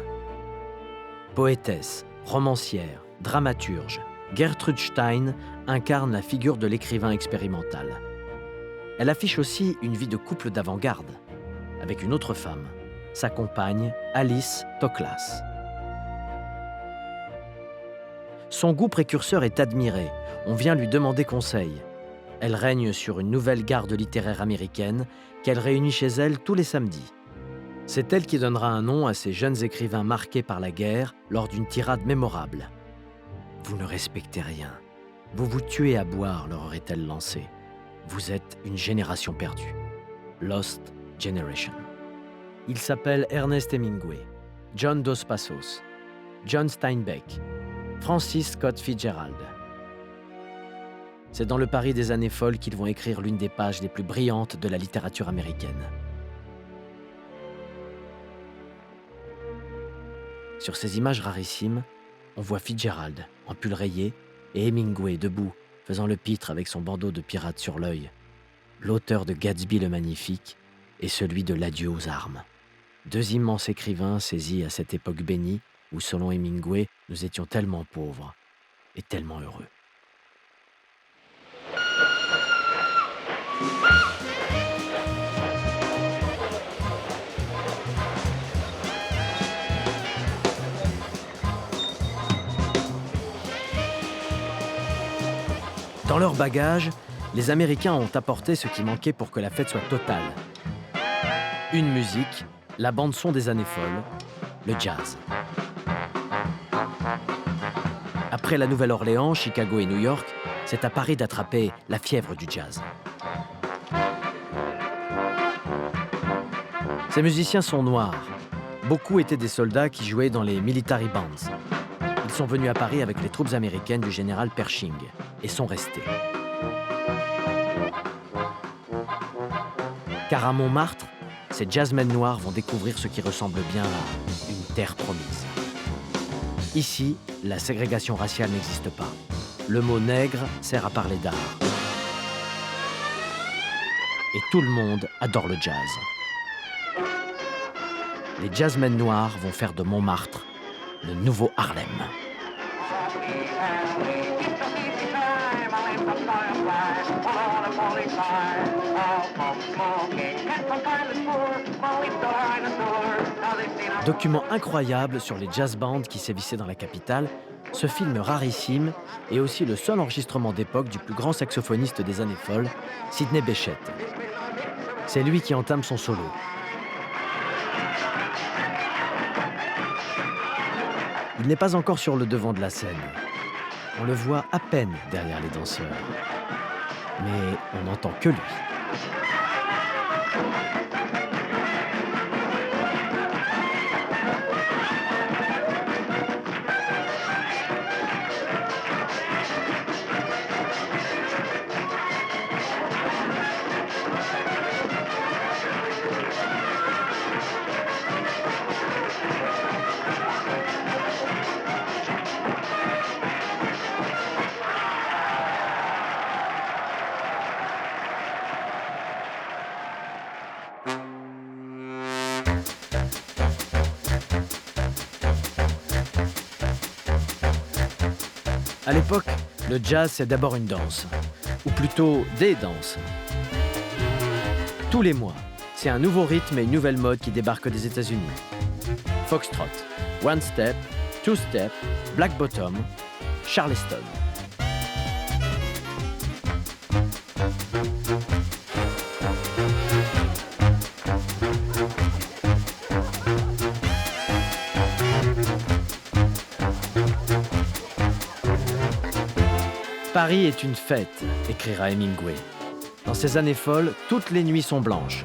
Poétesse, romancière, dramaturge, Gertrude Stein incarne la figure de l'écrivain expérimental. Elle affiche aussi une vie de couple d'avant-garde, avec une autre femme, sa compagne Alice Toklas. Son goût précurseur est admiré, on vient lui demander conseil. Elle règne sur une nouvelle garde littéraire américaine qu'elle réunit chez elle tous les samedis. C'est elle qui donnera un nom à ces jeunes écrivains marqués par la guerre lors d'une tirade mémorable. « Vous ne respectez rien. Vous vous tuez à boire, leur aurait-elle lancé. Vous êtes une génération perdue. Lost Generation. » Il s'appelle Ernest Hemingway, John Dos Passos, John Steinbeck, Francis Scott Fitzgerald. C'est dans le Paris des années folles qu'ils vont écrire l'une des pages les plus brillantes de la littérature américaine. Sur ces images rarissimes, on voit Fitzgerald en pull rayé et Hemingway debout, faisant le pitre avec son bandeau de pirate sur l'œil. L'auteur de Gatsby le Magnifique et celui de L'Adieu aux armes. Deux immenses écrivains saisis à cette époque bénie où, selon Hemingway, nous étions tellement pauvres et tellement heureux. Dans leur bagage, les Américains ont apporté ce qui manquait pour que la fête soit totale. Une musique, la bande-son des années folles, le jazz. Après la Nouvelle-Orléans, Chicago et New York, c'est à Paris d'attraper la fièvre du jazz. Ces musiciens sont noirs. Beaucoup étaient des soldats qui jouaient dans les military bands. Ils sont venus à Paris avec les troupes américaines du général Pershing et sont restés. Car à Montmartre, ces jazzmen noirs vont découvrir ce qui ressemble bien à une terre promise. Ici, la ségrégation raciale n'existe pas. Le mot nègre sert à parler d'art. Et tout le monde adore le jazz. Les jazzmen noirs vont faire de Montmartre le nouveau Harlem. Document incroyable sur les jazz bands qui sévissaient dans la capitale, ce film rarissime est aussi le seul enregistrement d'époque du plus grand saxophoniste des années folles, Sidney Bechet. C'est lui qui entame son solo. Il n'est pas encore sur le devant de la scène. On le voit à peine derrière les danseurs. Mais on n'entend que lui. À l'époque, le jazz, c'est d'abord une danse, ou plutôt des danses. Tous les mois, c'est un nouveau rythme et une nouvelle mode qui débarquent des États-Unis. Foxtrot, One Step, Two Step, Black Bottom, Charleston. Paris est une fête, écrira Hemingway. Dans ces années folles, toutes les nuits sont blanches,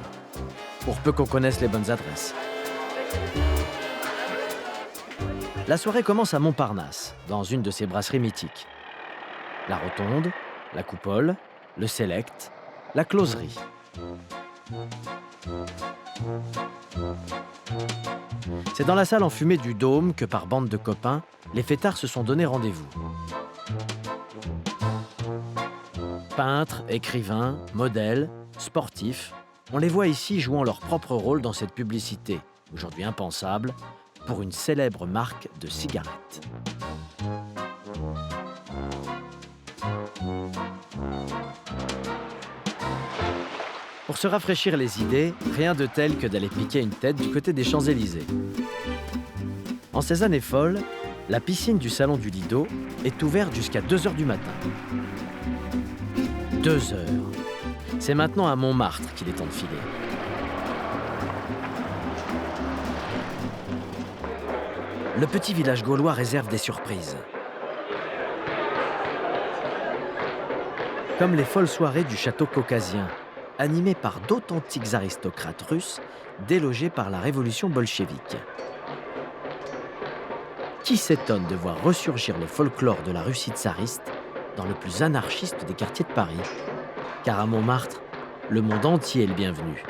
pour peu qu'on connaisse les bonnes adresses. La soirée commence à Montparnasse, dans une de ses brasseries mythiques. La Rotonde, la Coupole, le Select, la Closerie. C'est dans la salle enfumée du Dôme que, par bande de copains, les fêtards se sont donné rendez-vous. Peintres, écrivains, modèles, sportifs, on les voit ici jouant leur propre rôle dans cette publicité, aujourd'hui impensable, pour une célèbre marque de cigarettes. Pour se rafraîchir les idées, rien de tel que d'aller piquer une tête du côté des Champs-Élysées. En ces années folles, la piscine du salon du Lido est ouverte jusqu'à 2 heures du matin. 2 heures. C'est maintenant à Montmartre qu'il est temps de filer. Le petit village gaulois réserve des surprises. Comme les folles soirées du château caucasien, animées par d'authentiques aristocrates russes délogés par la révolution bolchevique. Qui s'étonne de voir ressurgir le folklore de la Russie tsariste dans le plus anarchiste des quartiers de Paris? Car à Montmartre, le monde entier est le bienvenu,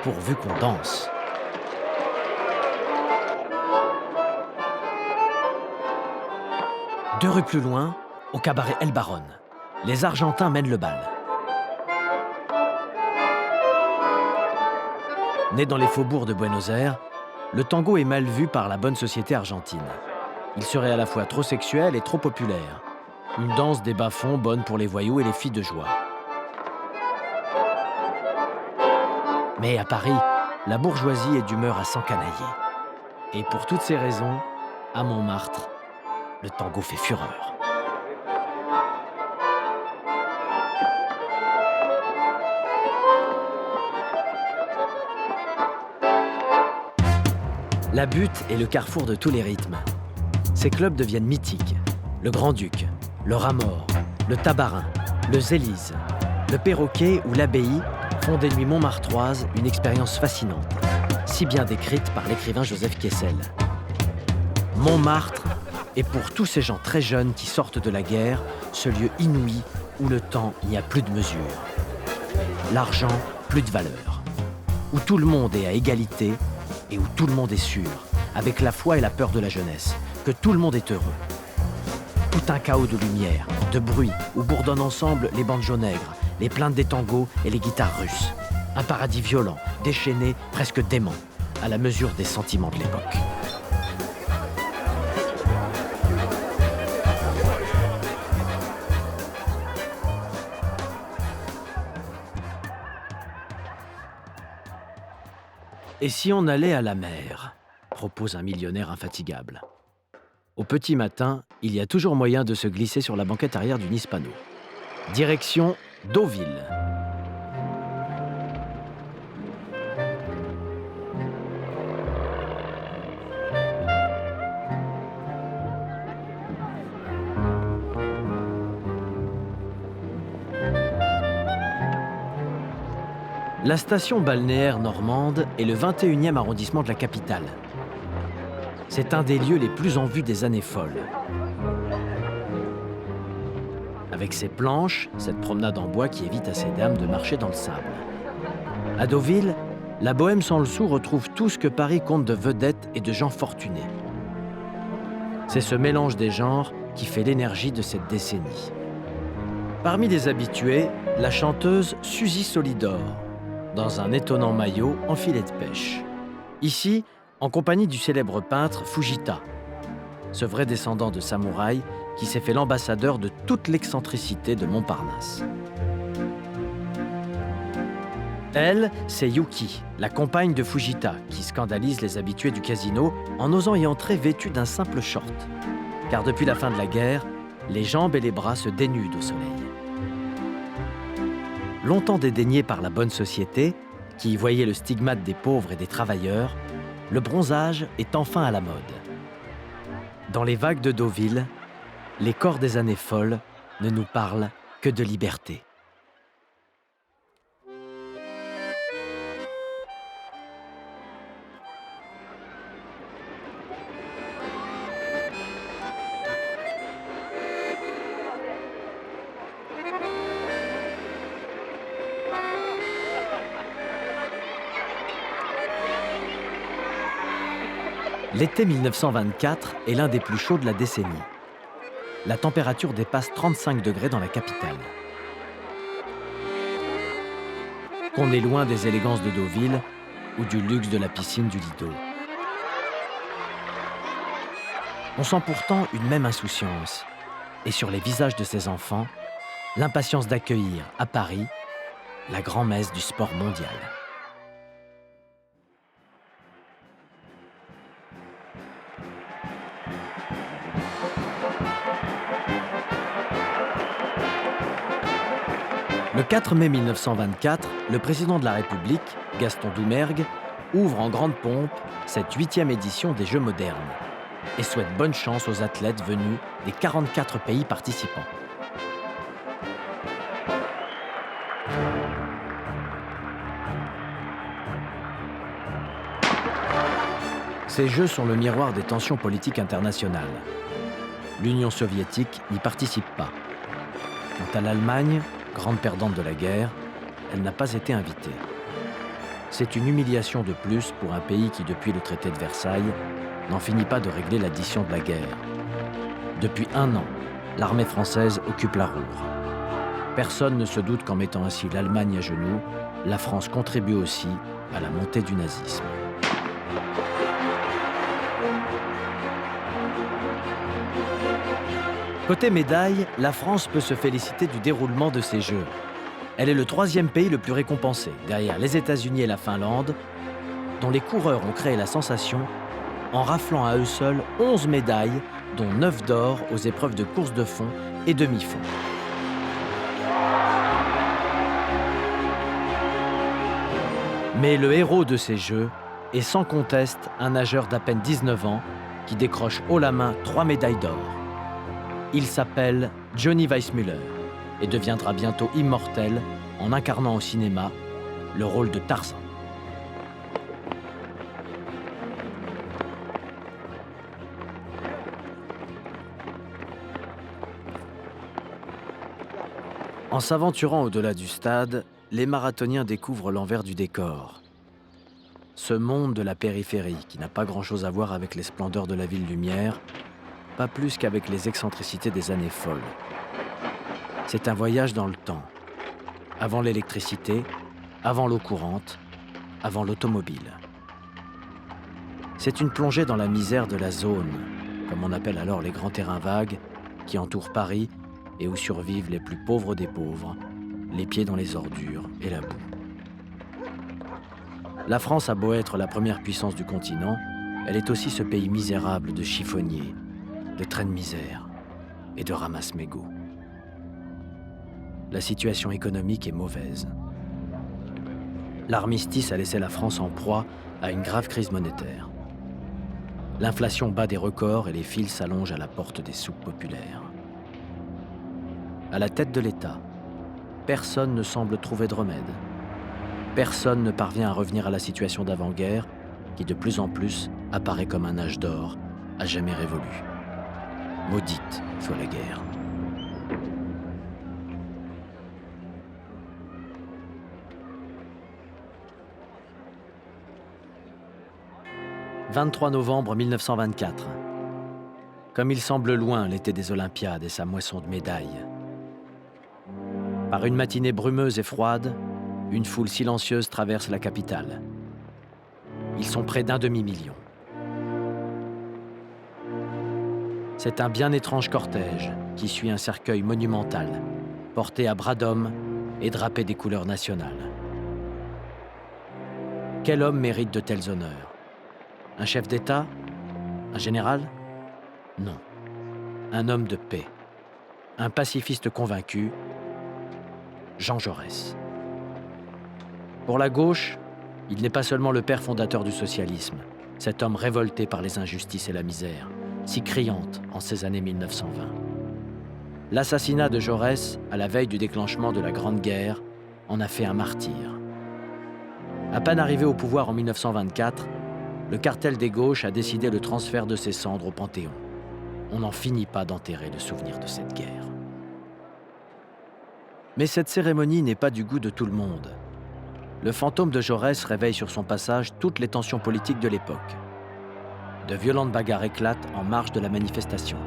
pourvu qu'on danse. Deux rues plus loin, au cabaret El Baron, les Argentins mènent le bal. Né dans les faubourgs de Buenos Aires, le tango est mal vu par la bonne société argentine. Il serait à la fois trop sexuel et trop populaire. Une danse des bas-fonds bonne pour les voyous et les filles de joie. Mais à Paris, la bourgeoisie est d'humeur à s'encanailler. Et pour toutes ces raisons, à Montmartre, le tango fait fureur. La Butte est le carrefour de tous les rythmes. Ces clubs deviennent mythiques. Le Grand-Duc, le Rat-Mort, le Tabarin, le Zélise, le Perroquet ou l'Abbaye font des nuits montmartroises une expérience fascinante, si bien décrite par l'écrivain Joseph Kessel. Montmartre est pour tous ces gens très jeunes qui sortent de la guerre, ce lieu inouï où le temps n'y a plus de mesure. L'argent, plus de valeur. Où tout le monde est à égalité et où tout le monde est sûr, avec la foi et la peur de la jeunesse, que tout le monde est heureux. Tout un chaos de lumière, de bruit, où bourdonnent ensemble les banjos nègres, les plaintes des tangos et les guitares russes. Un paradis violent, déchaîné, presque dément, à la mesure des sentiments de l'époque. Et si on allait à la mer, propose un millionnaire infatigable. Au petit matin, il y a toujours moyen de se glisser sur la banquette arrière du Hispano. Direction Deauville. La station balnéaire normande est le 21e arrondissement de la capitale. C'est un des lieux les plus en vue des années folles. Avec ses planches, cette promenade en bois qui évite à ces dames de marcher dans le sable. À Deauville, la bohème sans le sou retrouve tout ce que Paris compte de vedettes et de gens fortunés. C'est ce mélange des genres qui fait l'énergie de cette décennie. Parmi les habitués, la chanteuse Suzy Solidor, dans un étonnant maillot en filet de pêche. Ici, en compagnie du célèbre peintre Fujita, ce vrai descendant de samouraï qui s'est fait l'ambassadeur de toute l'excentricité de Montparnasse. Elle, c'est Yuki, la compagne de Fujita, qui scandalise les habitués du casino en osant y entrer vêtue d'un simple short. Car depuis la fin de la guerre, les jambes et les bras se dénudent au soleil. Longtemps dédaigné par la bonne société, qui y voyait le stigmate des pauvres et des travailleurs, le bronzage est enfin à la mode. Dans les vagues de Deauville, les corps des années folles ne nous parlent que de liberté. L'été 1924 est l'un des plus chauds de la décennie. La température dépasse 35 degrés dans la capitale. Qu'on est loin des élégances de Deauville ou du luxe de la piscine du Lido. On sent pourtant une même insouciance, et sur les visages de ces enfants, l'impatience d'accueillir, à Paris, la grand-messe du sport mondial. Le 4 mai 1924, le président de la République, Gaston Doumergue, ouvre en grande pompe cette 8e édition des Jeux modernes et souhaite bonne chance aux athlètes venus des 44 pays participants. Ces Jeux sont le miroir des tensions politiques internationales. L'Union soviétique n'y participe pas. Quant à l'Allemagne, grande perdante de la guerre, elle n'a pas été invitée. C'est une humiliation de plus pour un pays qui, depuis le traité de Versailles, n'en finit pas de régler l'addition de la guerre. Depuis 1 an, l'armée française occupe la Ruhr. Personne ne se doute qu'en mettant ainsi l'Allemagne à genoux, la France contribue aussi à la montée du nazisme. Côté médaille, la France peut se féliciter du déroulement de ces Jeux. Elle est le 3e pays le plus récompensé, derrière les États-Unis et la Finlande, dont les coureurs ont créé la sensation en raflant à eux seuls 11 médailles, dont 9 d'or aux épreuves de course de fond et demi-fond. Mais le héros de ces Jeux est sans conteste un nageur d'à peine 19 ans qui décroche haut la main 3 médailles d'or. Il s'appelle Johnny Weissmuller et deviendra bientôt immortel en incarnant au cinéma le rôle de Tarzan. En s'aventurant au-delà du stade, les marathoniens découvrent l'envers du décor. Ce monde de la périphérie qui n'a pas grand-chose à voir avec les splendeurs de la ville lumière, pas plus qu'avec les excentricités des années folles. C'est un voyage dans le temps, avant l'électricité, avant l'eau courante, avant l'automobile. C'est une plongée dans la misère de la zone, comme on appelle alors les grands terrains vagues, qui entourent Paris et où survivent les plus pauvres des pauvres, les pieds dans les ordures et la boue. La France a beau être la première puissance du continent, elle est aussi ce pays misérable de chiffonniers, de traîne misère et de ramasse-mégots. La situation économique est mauvaise. L'armistice a laissé la France en proie à une grave crise monétaire. L'inflation bat des records et les files s'allongent à la porte des soupes populaires. À la tête de l'État, personne ne semble trouver de remède. Personne ne parvient à revenir à la situation d'avant-guerre, qui de plus en plus apparaît comme un âge d'or à jamais révolu. Maudite soit la guerre. « 23 novembre 1924. Comme il semble loin l'été des Olympiades et sa moisson de médailles. Par une matinée brumeuse et froide, une foule silencieuse traverse la capitale. Ils sont près d'1 demi-million. C'est un bien étrange cortège qui suit un cercueil monumental, porté à bras d'homme et drapé des couleurs nationales. Quel homme mérite de tels honneurs? Un chef d'État? Un général? Non. Un homme de paix. Un pacifiste convaincu, Jean Jaurès. Pour la gauche, il n'est pas seulement le père fondateur du socialisme, cet homme révolté par les injustices et la misère, si criante en ces années 1920. L'assassinat de Jaurès, à la veille du déclenchement de la Grande Guerre, en a fait un martyr. À peine arrivé au pouvoir en 1924, le cartel des gauches a décidé le transfert de ses cendres au Panthéon. On n'en finit pas d'enterrer le souvenir de cette guerre. Mais cette cérémonie n'est pas du goût de tout le monde. Le fantôme de Jaurès réveille sur son passage toutes les tensions politiques de l'époque. De violentes bagarres éclatent en marge de la manifestation.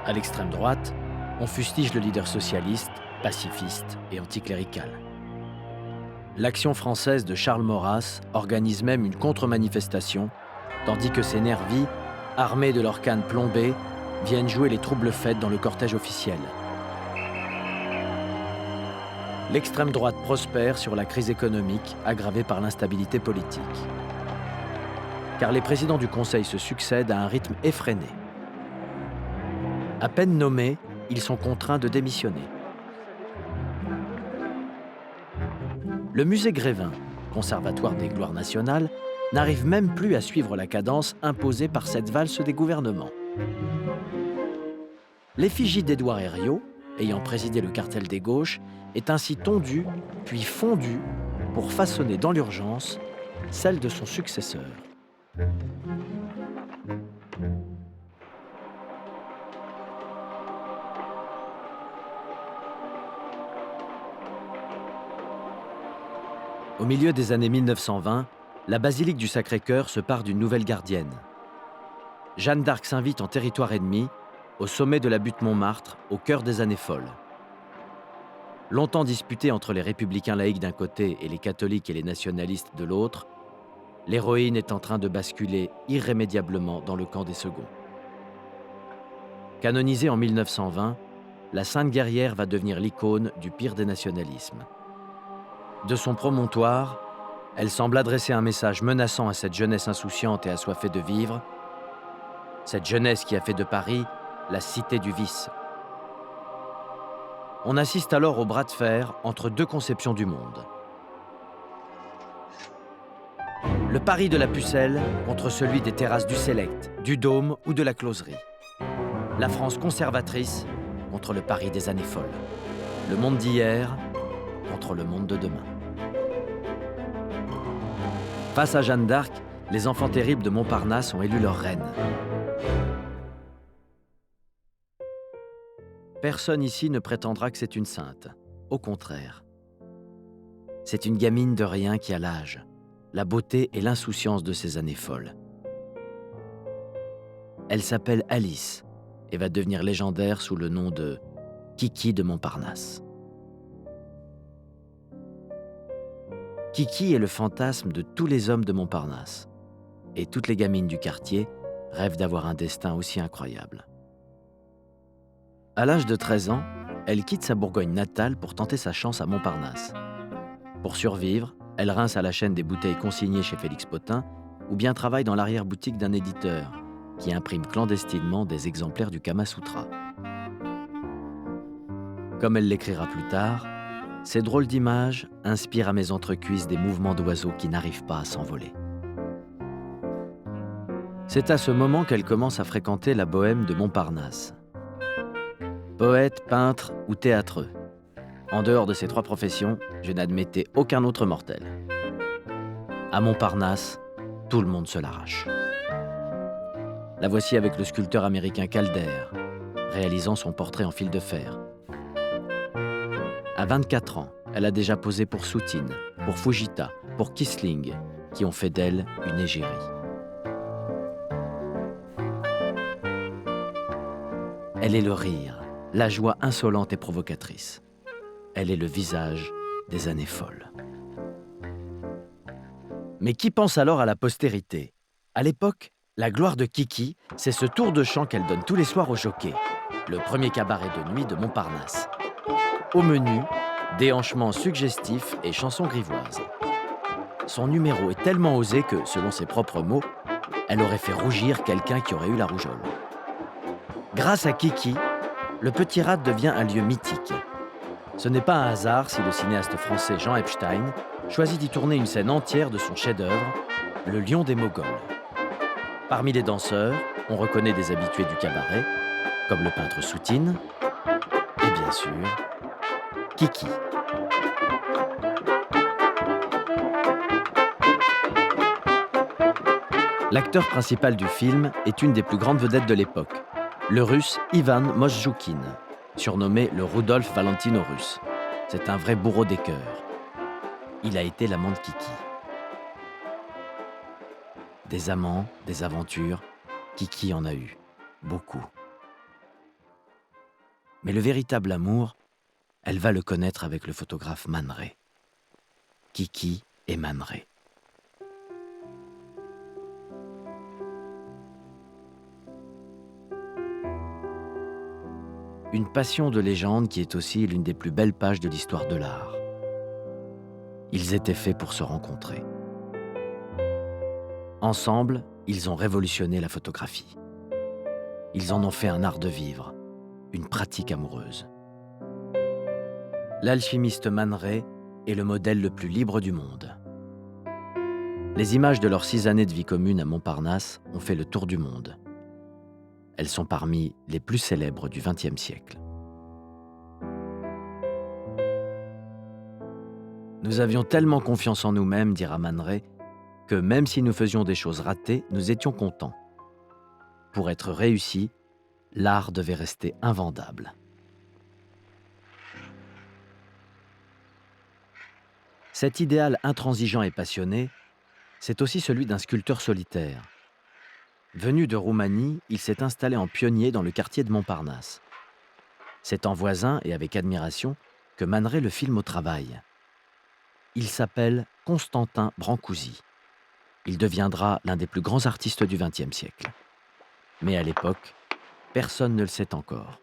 À l'extrême droite, on fustige le leader socialiste, pacifiste et anticlérical. L'Action française de Charles Maurras organise même une contre-manifestation, tandis que ses nervis, armés de leurs cannes plombées, viennent jouer les troubles fêtes dans le cortège officiel. L'extrême droite prospère sur la crise économique aggravée par l'instabilité politique. Car les présidents du Conseil se succèdent à un rythme effréné. À peine nommés, ils sont contraints de démissionner. Le musée Grévin, conservatoire des gloires nationales, n'arrive même plus à suivre la cadence imposée par cette valse des gouvernements. L'effigie d'Édouard Herriot, ayant présidé le cartel des gauches, est ainsi tondue, puis fondue, pour façonner dans l'urgence celle de son successeur. Au milieu des années 1920, la basilique du Sacré-Cœur se pare d'une nouvelle gardienne. Jeanne d'Arc s'invite en territoire ennemi, au sommet de la butte Montmartre, au cœur des années folles. Longtemps disputée entre les républicains laïcs d'un côté et les catholiques et les nationalistes de l'autre, l'héroïne est en train de basculer irrémédiablement dans le camp des seconds. Canonisée en 1920, la Sainte Guerrière va devenir l'icône du pire des nationalismes. De son promontoire, elle semble adresser un message menaçant à cette jeunesse insouciante et assoiffée de vivre, cette jeunesse qui a fait de Paris la cité du vice. On assiste alors au bras de fer entre deux conceptions du monde. Le Paris de la Pucelle contre celui des terrasses du Select, du Dôme ou de la Closerie. La France conservatrice contre le Paris des années folles. Le monde d'hier contre le monde de demain. Face à Jeanne d'Arc, les enfants terribles de Montparnasse ont élu leur reine. Personne ici ne prétendra que c'est une sainte. Au contraire. C'est une gamine de rien qui a l'âge, la beauté et l'insouciance de ces années folles. Elle s'appelle Alice et va devenir légendaire sous le nom de Kiki de Montparnasse. Kiki est le fantasme de tous les hommes de Montparnasse. Et toutes les gamines du quartier rêvent d'avoir un destin aussi incroyable. À l'âge de 13 ans, elle quitte sa Bourgogne natale pour tenter sa chance à Montparnasse. Pour survivre, elle rince à la chaîne des bouteilles consignées chez Félix Potin ou bien travaille dans l'arrière-boutique d'un éditeur qui imprime clandestinement des exemplaires du Kama Sutra. Comme elle l'écrira plus tard, ces drôles d'images inspirent à mes entrecuisses des mouvements d'oiseaux qui n'arrivent pas à s'envoler. C'est à ce moment qu'elle commence à fréquenter la bohème de Montparnasse. Poète, peintre ou théâtreux. En dehors de ces trois professions, je n'admettais aucun autre mortel. À Montparnasse, tout le monde se l'arrache. La voici avec le sculpteur américain Calder, réalisant son portrait en fil de fer. À 24 ans, elle a déjà posé pour Soutine, pour Fujita, pour Kissling, qui ont fait d'elle une égérie. Elle est le rire, la joie insolente et provocatrice. Elle est le visage des années folles. Mais qui pense alors à la postérité? À l'époque, la gloire de Kiki, c'est ce tour de chant qu'elle donne tous les soirs au Jockey, le premier cabaret de nuit de Montparnasse. Au menu, déhanchements suggestifs et chansons grivoises. Son numéro est tellement osé que, selon ses propres mots, elle aurait fait rougir quelqu'un qui aurait eu la rougeole. Grâce à Kiki, le Petit Rat devient un lieu mythique. Ce n'est pas un hasard si le cinéaste français Jean Epstein choisit d'y tourner une scène entière de son chef-d'œuvre, Le Lion des Mogols. Parmi les danseurs, on reconnaît des habitués du cabaret, comme le peintre Soutine, et bien sûr, Kiki. L'acteur principal du film est une des plus grandes vedettes de l'époque, le russe Ivan Mosjoukine, surnommé le Rudolf Valentino russe. C'est un vrai bourreau des cœurs. Il a été l'amant de Kiki. des amants, des aventures, Kiki en a eu, beaucoup. Mais le véritable amour, elle va le connaître avec le photographe Man Ray. Kiki et Man Ray. Une passion de légende qui est aussi l'une des plus belles pages de l'histoire de l'art. Ils étaient faits pour se rencontrer. Ensemble, ils ont révolutionné la photographie. Ils en ont fait un art de vivre, une pratique amoureuse. L'alchimiste Man Ray est le modèle le plus libre du monde. Les images de leurs 6 années de vie commune à Montparnasse ont fait le tour du monde. Elles sont parmi les plus célèbres du XXe siècle. Nous avions tellement confiance en nous-mêmes, dira Man Ray, que même si nous faisions des choses ratées, nous étions contents. Pour être réussi, l'art devait rester invendable. Cet idéal intransigeant et passionné, c'est aussi celui d'un sculpteur solitaire. Venu de Roumanie, il s'est installé en pionnier dans le quartier de Montparnasse. C'est en voisin et avec admiration que Man Ray le filme au travail. Il s'appelle Constantin Brancusi. Il deviendra l'un des plus grands artistes du XXe siècle. Mais à l'époque, personne ne le sait encore.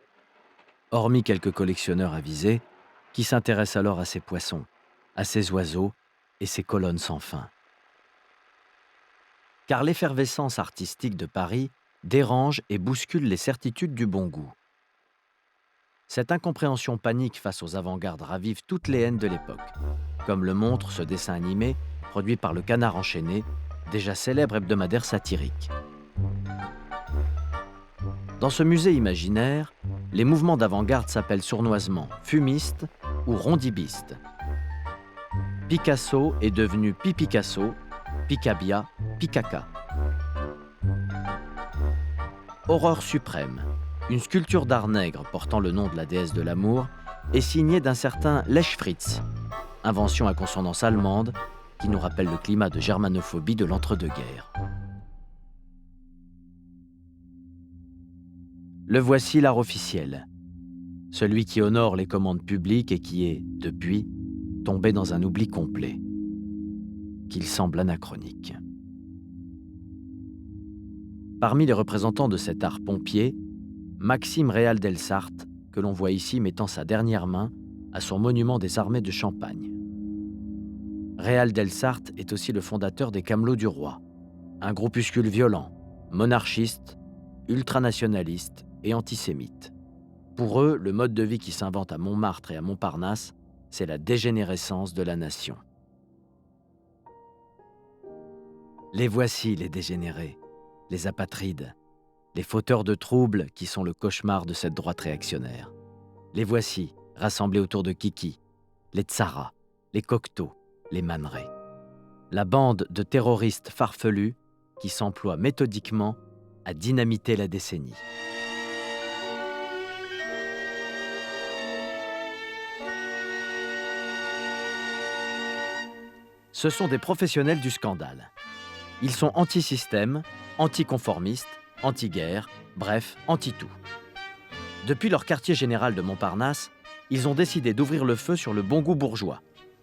Hormis quelques collectionneurs avisés qui s'intéressent alors à ces poissons, à ces oiseaux et ces colonnes sans fin. Car l'effervescence artistique de Paris dérange et bouscule les certitudes du bon goût. Cette incompréhension panique face aux avant-gardes ravive toutes les haines de l'époque, comme le montre ce dessin animé produit par le Canard enchaîné, déjà célèbre hebdomadaire satirique. Dans ce musée imaginaire, les mouvements d'avant-garde s'appellent sournoisement fumistes ou rondibistes. Picasso est devenu Pipicasso, Picabia, Picaca. Horreur suprême, une sculpture d'art nègre portant le nom de la déesse de l'amour, est signée d'un certain Lech Fritz, invention à consonance allemande qui nous rappelle le climat de germanophobie de l'entre-deux-guerres. Le voici l'art officiel, celui qui honore les commandes publiques et qui est, depuis, tombé dans un oubli complet, qu'il semble anachronique. Parmi les représentants de cet art pompier, Maxime Réal Delsarte, que l'on voit ici mettant sa dernière main à son monument des armées de Champagne. Réal Delsarte est aussi le fondateur des Camelots du Roi, un groupuscule violent, monarchiste, ultranationaliste et antisémite. Pour eux, le mode de vie qui s'invente à Montmartre et à Montparnasse, c'est la dégénérescence de la nation. Les voici, les dégénérés, les apatrides, les fauteurs de troubles qui sont le cauchemar de cette droite réactionnaire. Les voici, rassemblés autour de Kiki, les Tsaras, les Cocteau, les Man Ray. La bande de terroristes farfelus qui s'emploient méthodiquement à dynamiter la décennie. Ce sont des professionnels du scandale. Ils sont anti-système, anticonformistes, anti-guerre, bref, anti-tout. Depuis leur quartier général de Montparnasse, ils ont décidé d'ouvrir le feu sur le bon goût bourgeois,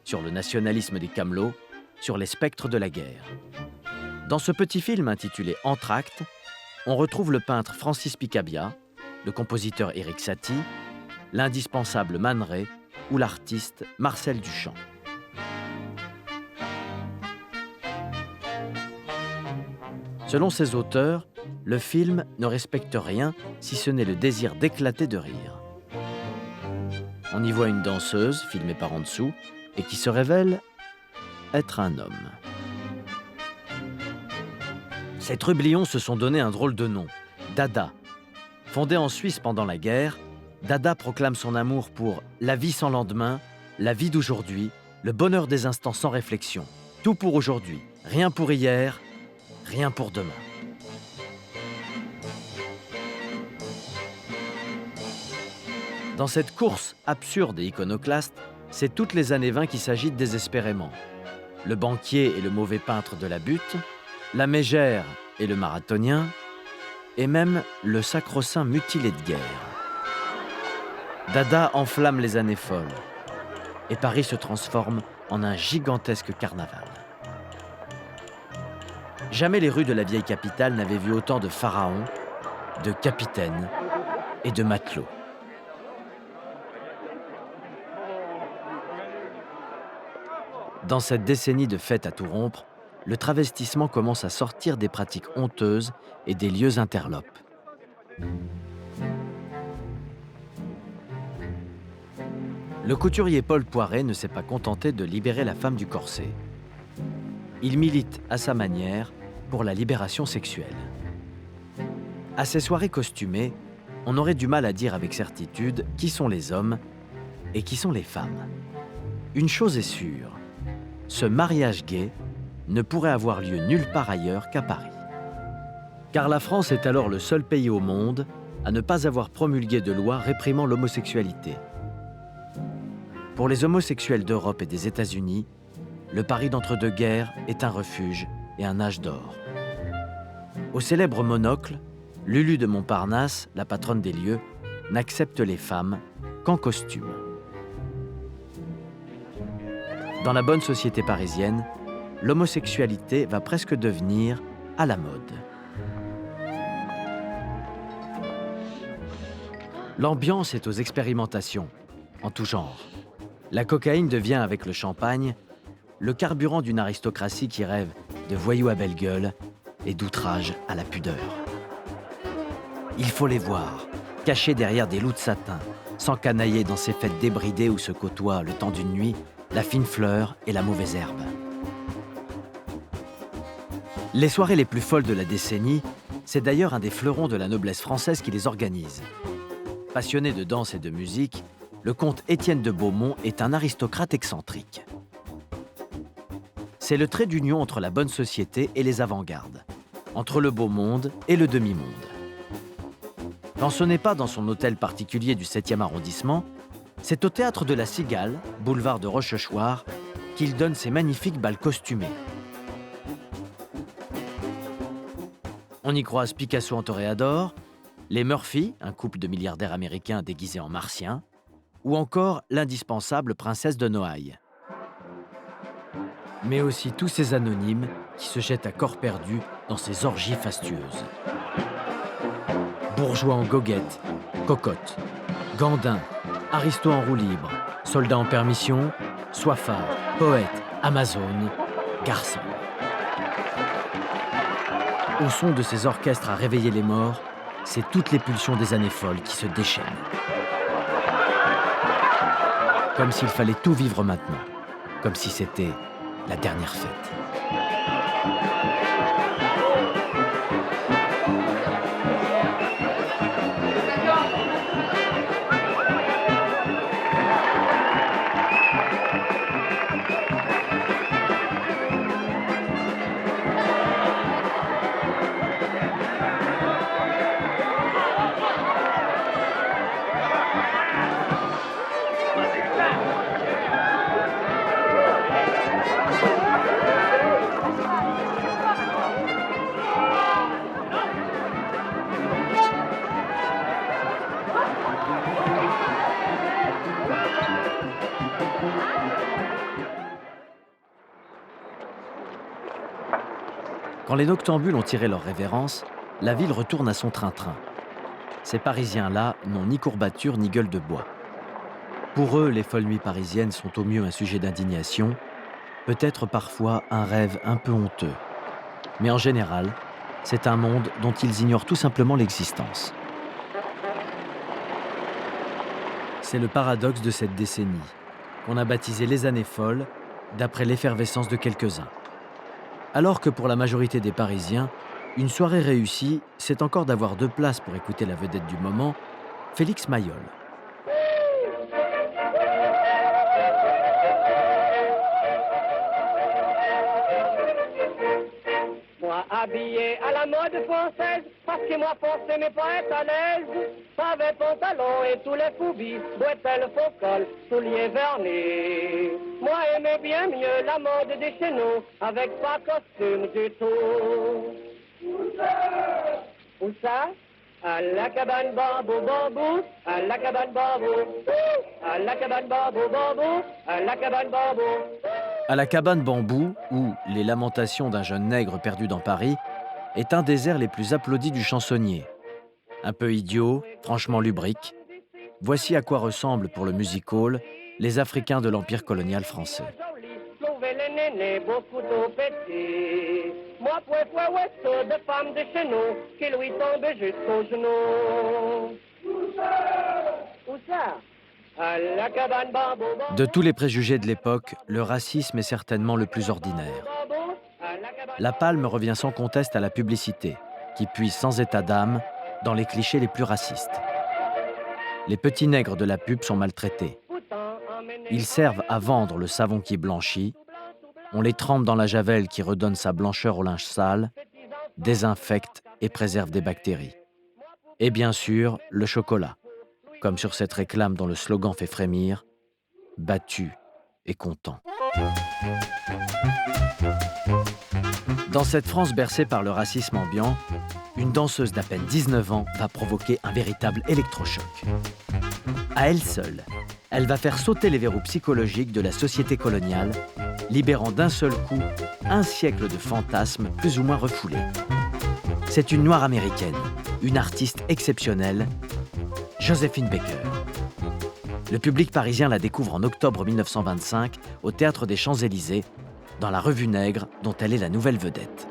sur le nationalisme des Camelots, sur les spectres de la guerre. Dans ce petit film intitulé Entr'actes, on retrouve le peintre Francis Picabia, le compositeur Éric Satie, l'indispensable Man Ray ou l'artiste Marcel Duchamp. Selon ces auteurs, le film ne respecte rien si ce n'est le désir d'éclater de rire. On y voit une danseuse, filmée par en dessous, et qui se révèle être un homme. Ces trublions se sont donné un drôle de nom, Dada. Fondé en Suisse pendant la guerre, Dada proclame son amour pour la vie sans lendemain, la vie d'aujourd'hui, le bonheur des instants sans réflexion. Tout pour aujourd'hui, rien pour hier, rien pour demain. Dans cette course absurde et iconoclaste, c'est toutes les années 20 qui s'agitent désespérément. Le banquier et le mauvais peintre de la butte, la mégère et le marathonien, et même le sacro-saint mutilé de guerre. Dada enflamme les années folles, et Paris se transforme en un gigantesque carnaval. Jamais les rues de la vieille capitale n'avaient vu autant de pharaons, de capitaines et de matelots. Dans cette décennie de fêtes à tout rompre, le travestissement commence à sortir des pratiques honteuses et des lieux interlopes. Le couturier Paul Poiret ne s'est pas contenté de libérer la femme du corset. Il milite à sa manière pour la libération sexuelle. À ces soirées costumées, on aurait du mal à dire avec certitude qui sont les hommes et qui sont les femmes. Une chose est sûre, ce mariage gay ne pourrait avoir lieu nulle part ailleurs qu'à Paris. Car la France est alors le seul pays au monde à ne pas avoir promulgué de loi réprimant l'homosexualité. Pour les homosexuels d'Europe et des États-Unis, le Paris d'entre-deux-guerres est un refuge et un âge d'or. Au célèbre Monocle, Lulu de Montparnasse, la patronne des lieux, n'accepte les femmes qu'en costume. Dans la bonne société parisienne, l'homosexualité va presque devenir à la mode. L'ambiance est aux expérimentations, en tout genre. La cocaïne devient, avec le champagne, le carburant d'une aristocratie qui rêve de voyous à belle gueule et d'outrage à la pudeur. Il faut les voir, cachés derrière des loups de satin, s'encanailler dans ces fêtes débridées où se côtoient, le temps d'une nuit, la fine fleur et la mauvaise herbe. Les soirées les plus folles de la décennie, c'est d'ailleurs un des fleurons de la noblesse française qui les organise. Passionné de danse et de musique, le comte Étienne de Beaumont est un aristocrate excentrique. C'est le trait d'union entre la bonne société et les avant-gardes, entre le beau monde et le demi-monde. Quand ce n'est pas dans son hôtel particulier du 7e arrondissement, c'est au théâtre de la Cigale, boulevard de Rochechouart, qu'il donne ses magnifiques bals costumés. On y croise Picasso en toréador, les Murphy, un couple de milliardaires américains déguisés en martiens, ou encore l'indispensable princesse de Noailles. Mais aussi tous ces anonymes qui se jettent à corps perdu dans ces orgies fastueuses. Bourgeois en goguette, cocotte, gandins, aristos en roue libre, soldats en permission, soifards, poètes, amazones, garçons. Au son de ces orchestres à réveiller les morts, c'est toutes les pulsions des années folles qui se déchaînent. Comme s'il fallait tout vivre maintenant, comme si c'était la dernière fête. Quand les noctambules ont tiré leur révérence, la ville retourne à son train-train. Ces Parisiens-là n'ont ni courbature ni gueule de bois. Pour eux, les folles nuits parisiennes sont au mieux un sujet d'indignation, peut-être parfois un rêve un peu honteux. Mais en général, c'est un monde dont ils ignorent tout simplement l'existence. C'est le paradoxe de cette décennie, qu'on a baptisé les années folles, d'après l'effervescence de quelques-uns. Alors que pour la majorité des Parisiens, une soirée réussie, c'est encore d'avoir 2 places pour écouter la vedette du moment, Félix Mayol. Moi habillé à la mode française, parce que moi forcé mais pas être à l'aise. Savait pantalon et tous les foubis, bretelles, faux col, souliers vernis. Moi aimais bien mieux la mode des chez nous, avec pas costume du tout. Où ça? À la cabane bambou bambou, à la cabane bambou, à la cabane bambou bambou, à la cabane bambou. À la cabane bambou, ou Les lamentations d'un jeune nègre perdu dans Paris, est un des airs les plus applaudis du chansonnier. Un peu idiot, franchement lubrique, voici à quoi ressemblent pour le music hall les Africains de l'Empire colonial français. Trouvez les nénés beaucoup trop petits. Moi, ouesto de femmes de chez nous qui lui tombent jusqu'aux genoux. Où ça? À la cabane bambou bambou. De tous les préjugés de l'époque, le racisme est certainement le plus ordinaire. La palme revient sans conteste à la publicité, qui puise sans état d'âme dans les clichés les plus racistes. Les petits nègres de la pub sont maltraités. Ils servent à vendre le savon qui blanchit, on les trempe dans la javel qui redonne sa blancheur au linge sale, désinfecte et préserve des bactéries. Et bien sûr, le chocolat, comme sur cette réclame dont le slogan fait frémir, « Battu et content ». Dans cette France bercée par le racisme ambiant, une danseuse d'à peine 19 ans va provoquer un véritable électrochoc. À elle seule, elle va faire sauter les verrous psychologiques de la société coloniale, libérant d'un seul coup un siècle de fantasmes plus ou moins refoulés. C'est une Noire américaine, une artiste exceptionnelle, Joséphine Baker. Le public parisien la découvre en octobre 1925 au Théâtre des Champs-Élysées, dans la Revue Nègre dont elle est la nouvelle vedette.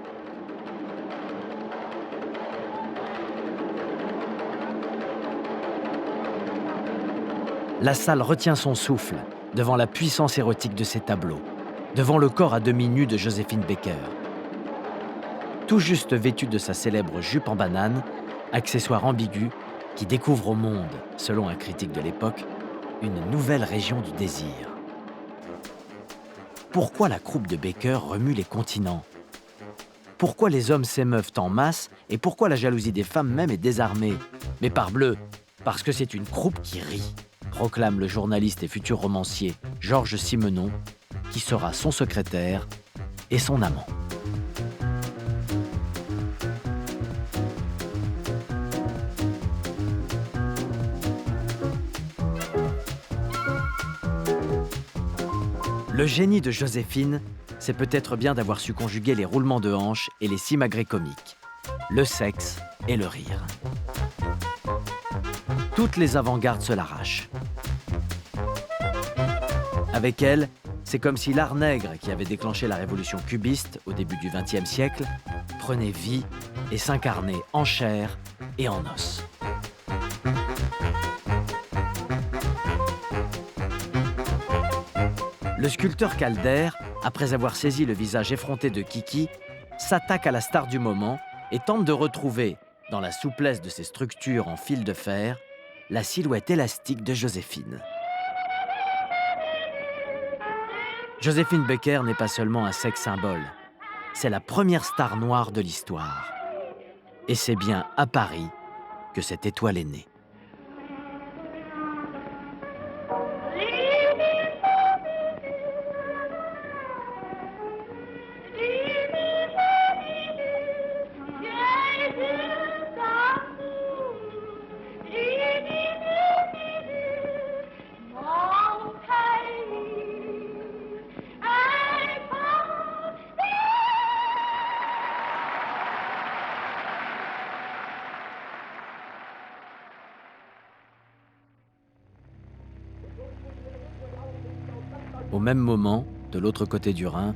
La salle retient son souffle devant la puissance érotique de ses tableaux, devant le corps à demi nu de Joséphine Baker. Tout juste vêtue de sa célèbre jupe en banane, accessoire ambigu qui découvre au monde, selon un critique de l'époque, une nouvelle région du désir. Pourquoi la croupe de Baker remue les continents? Pourquoi les hommes s'émeuvent en masse et pourquoi la jalousie des femmes même est désarmée? Mais parbleu, parce que c'est une croupe qui rit, proclame le journaliste et futur romancier Georges Simenon, qui sera son secrétaire et son amant. Le génie de Joséphine, c'est peut-être bien d'avoir su conjuguer les roulements de hanches et les simagrées comiques, le sexe et le rire. Toutes les avant-gardes se l'arrachent. Avec elle, c'est comme si l'art nègre qui avait déclenché la révolution cubiste au début du XXe siècle prenait vie et s'incarnait en chair et en os. Le sculpteur Calder, après avoir saisi le visage effronté de Kiki, s'attaque à la star du moment et tente de retrouver, dans la souplesse de ses structures en fil de fer, la silhouette élastique de Joséphine. Joséphine Baker n'est pas seulement un sex symbole, c'est la première star noire de l'histoire. Et c'est bien à Paris que cette étoile est née. Au même moment, de l'autre côté du Rhin,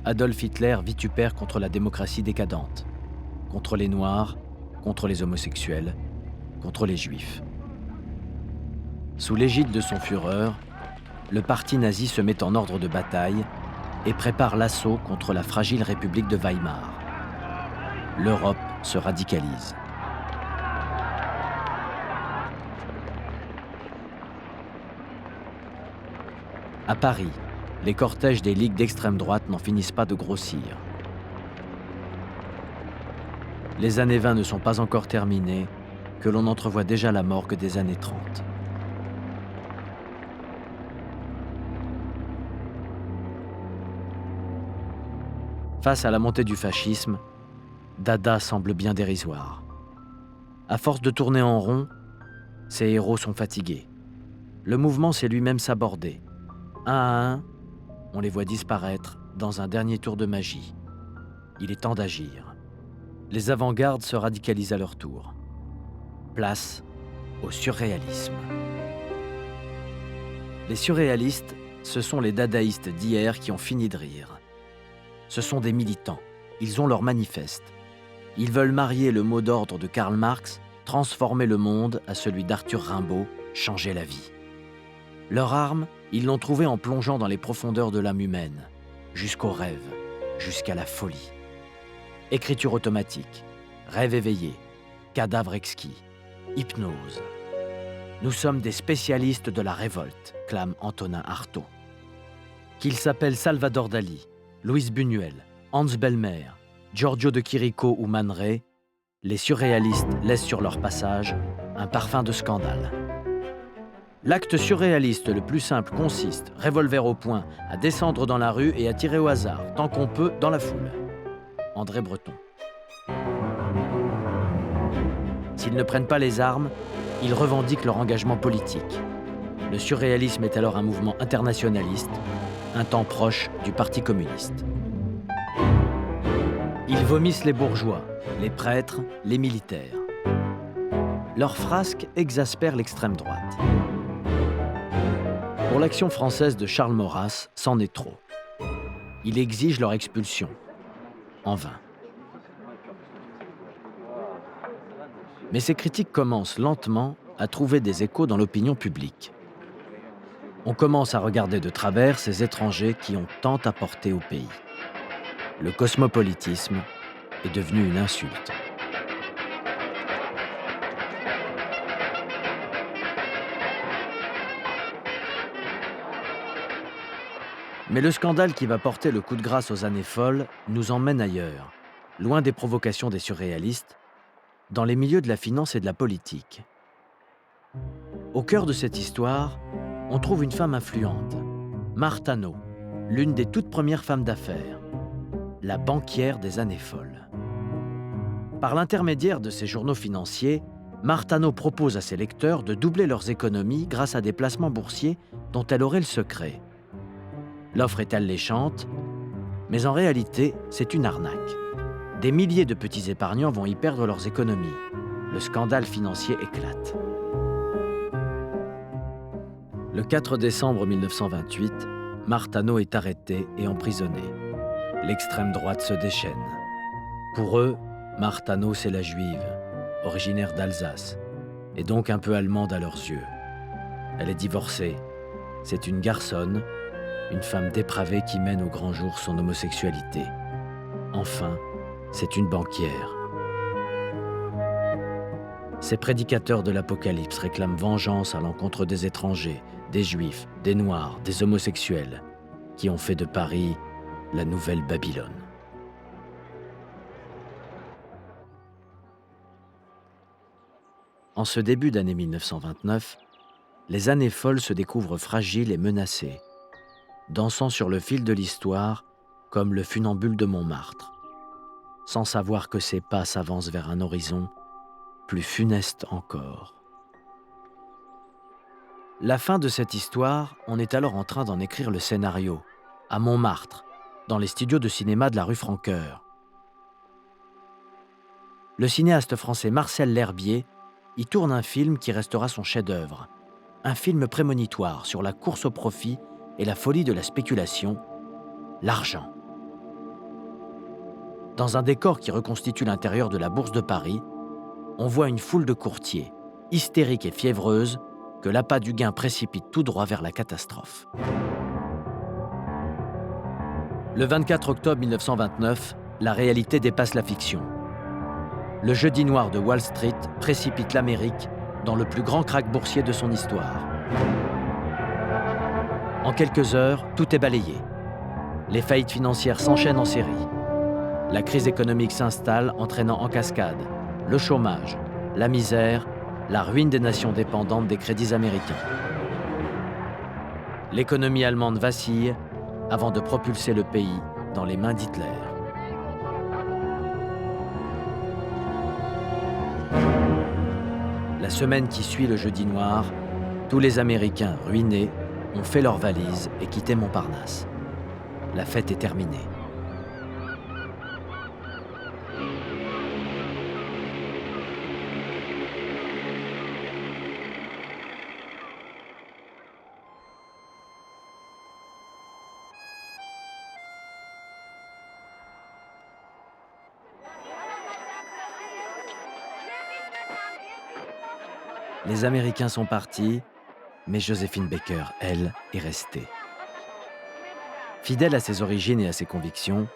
Adolf Hitler vitupère contre la démocratie décadente, contre les Noirs, contre les homosexuels, contre les Juifs. Sous l'égide de son Führer, le parti nazi se met en ordre de bataille et prépare l'assaut contre la fragile République de Weimar. L'Europe se radicalise. À Paris, les cortèges des ligues d'extrême droite n'en finissent pas de grossir. Les années 20 ne sont pas encore terminées, que l'on entrevoit déjà la morgue des années 30. Face à la montée du fascisme, Dada semble bien dérisoire. À force de tourner en rond, ses héros sont fatigués. Le mouvement sait lui-même s'aborder. Un à un, on les voit disparaître dans un dernier tour de magie. Il est temps d'agir. Les avant-gardes se radicalisent à leur tour. Place au surréalisme. Les surréalistes, ce sont les dadaïstes d'hier qui ont fini de rire. Ce sont des militants. Ils ont leur manifeste. Ils veulent marier le mot d'ordre de Karl Marx, transformer le monde à celui d'Arthur Rimbaud, changer la vie. Leur arme, ils l'ont trouvée en plongeant dans les profondeurs de l'âme humaine, jusqu'au rêve, jusqu'à la folie. Écriture automatique, rêve éveillé, cadavre exquis, hypnose. Nous sommes des spécialistes de la révolte, clame Antonin Artaud. Qu'ils s'appellent Salvador Dali, Louis Buñuel, Hans Bellmer, Giorgio de Chirico ou Man Ray, les surréalistes laissent sur leur passage un parfum de scandale. L'acte surréaliste le plus simple consiste, revolver au poing, à descendre dans la rue et à tirer au hasard, tant qu'on peut, dans la foule. André Breton. S'ils ne prennent pas les armes, ils revendiquent leur engagement politique. Le surréalisme est alors un mouvement internationaliste, un temps proche du Parti communiste. Ils vomissent les bourgeois, les prêtres, les militaires. Leurs frasques exaspèrent l'extrême droite. Pour l'Action française de Charles Maurras, c'en est trop. Il exige leur expulsion. En vain. Mais ces critiques commencent lentement à trouver des échos dans l'opinion publique. On commence à regarder de travers ces étrangers qui ont tant apporté au pays. Le cosmopolitisme est devenu une insulte. Mais le scandale qui va porter le coup de grâce aux années folles nous emmène ailleurs, loin des provocations des surréalistes, dans les milieux de la finance et de la politique. Au cœur de cette histoire, on trouve une femme influente, Marthe Hannot, l'une des toutes premières femmes d'affaires, la banquière des années folles. Par l'intermédiaire de ses journaux financiers, Marthe Hannot propose à ses lecteurs de doubler leurs économies grâce à des placements boursiers dont elle aurait le secret. L'offre est alléchante, mais en réalité, c'est une arnaque. Des milliers de petits épargnants vont y perdre leurs économies. Le scandale financier éclate. Le 4 décembre 1928, Marthe Hannot est arrêtée et emprisonnée. L'extrême droite se déchaîne. Pour eux, Marthe Hannot, c'est la juive, originaire d'Alsace, et donc un peu allemande à leurs yeux. Elle est divorcée. C'est une garçonne, une femme dépravée qui mène au grand jour son homosexualité. Enfin, c'est une banquière. Ces prédicateurs de l'Apocalypse réclament vengeance à l'encontre des étrangers, des juifs, des noirs, des homosexuels, qui ont fait de Paris la nouvelle Babylone. En ce début d'année 1929, les années folles se découvrent fragiles et menacées, dansant sur le fil de l'histoire comme le funambule de Montmartre, sans savoir que ses pas s'avancent vers un horizon plus funeste encore. La fin de cette histoire, on est alors en train d'en écrire le scénario, à Montmartre, dans les studios de cinéma de la rue Francoeur. Le cinéaste français Marcel L'Herbier y tourne un film qui restera son chef-d'œuvre, un film prémonitoire sur la course au profit et la folie de la spéculation, l'argent. Dans un décor qui reconstitue l'intérieur de la Bourse de Paris, on voit une foule de courtiers, hystériques et fiévreuses, que l'appât du gain précipite tout droit vers la catastrophe. Le 24 octobre 1929, la réalité dépasse la fiction. Le jeudi noir de Wall Street précipite l'Amérique dans le plus grand krach boursier de son histoire. En quelques heures, tout est balayé. Les faillites financières s'enchaînent en série. La crise économique s'installe, entraînant en cascade le chômage, la misère, la ruine des nations dépendantes des crédits américains. L'économie allemande vacille avant de propulser le pays dans les mains d'Hitler. La semaine qui suit le Jeudi noir, tous les Américains ruinés ont fait leurs valises et quitté Montparnasse. La fête est terminée. Les Américains sont partis, mais Joséphine Baker, elle, est restée. Fidèle à ses origines et à ses convictions,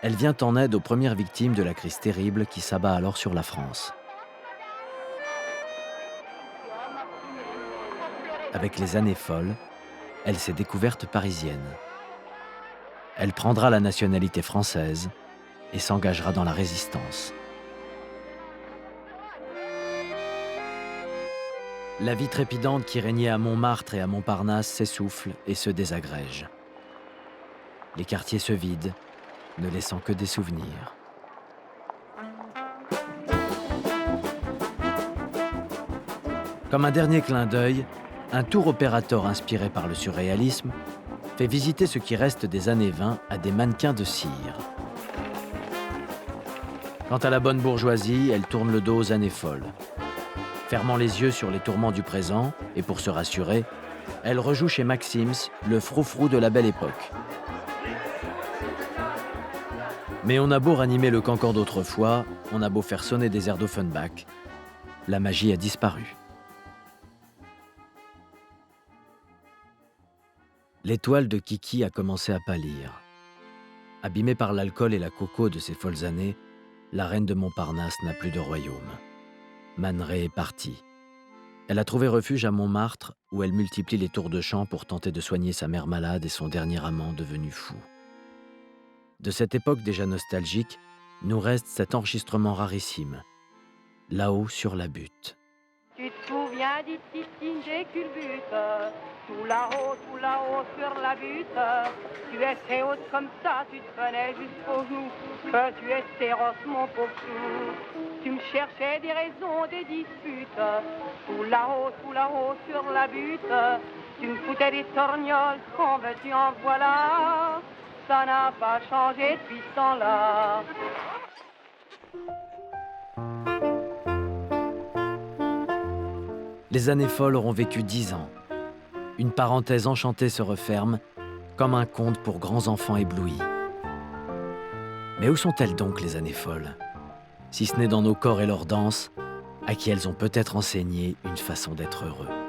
elle vient en aide aux premières victimes de la crise terrible qui s'abat alors sur la France. Avec les années folles, elle s'est découverte parisienne. Elle prendra la nationalité française et s'engagera dans la résistance. La vie trépidante qui régnait à Montmartre et à Montparnasse s'essouffle et se désagrège. Les quartiers se vident, ne laissant que des souvenirs. Comme un dernier clin d'œil, un tour opérateur inspiré par le surréalisme fait visiter ce qui reste des années 20 à des mannequins de cire. Quant à la bonne bourgeoisie, elle tourne le dos aux années folles. Fermant les yeux sur les tourments du présent, et pour se rassurer, elle rejoue chez Maxims le froufrou de la belle époque. Mais on a beau ranimer le cancan d'autrefois, on a beau faire sonner des airs d'Offenbach, la magie a disparu. L'étoile de Kiki a commencé à pâlir. Abîmée par l'alcool et la coco de ces folles années, la reine de Montparnasse n'a plus de royaume. Man Ray est partie. Elle a trouvé refuge à Montmartre, où elle multiplie les tours de chant pour tenter de soigner sa mère malade et son dernier amant devenu fou. De cette époque déjà nostalgique, nous reste cet enregistrement rarissime, Là-haut sur la butte. Tu te souviens des petites des culbutes, tout là-haut sur la butte. Tu étais haute comme ça, tu te prenais jusqu'aux genoux, que tu es féroce mon pauvre chou. Tu me cherchais des raisons, des disputes, tout là-haut sur la butte. Tu me foutais des torgnoles, qu'en veux-tu en voilà. Ça n'a pas changé depuis ce temps-là. Les années folles auront vécu 10 ans. Une parenthèse enchantée se referme, comme un conte pour grands enfants éblouis. Mais où sont-elles donc, les années folles? Si ce n'est dans nos corps et leurs danses, à qui elles ont peut-être enseigné une façon d'être heureux.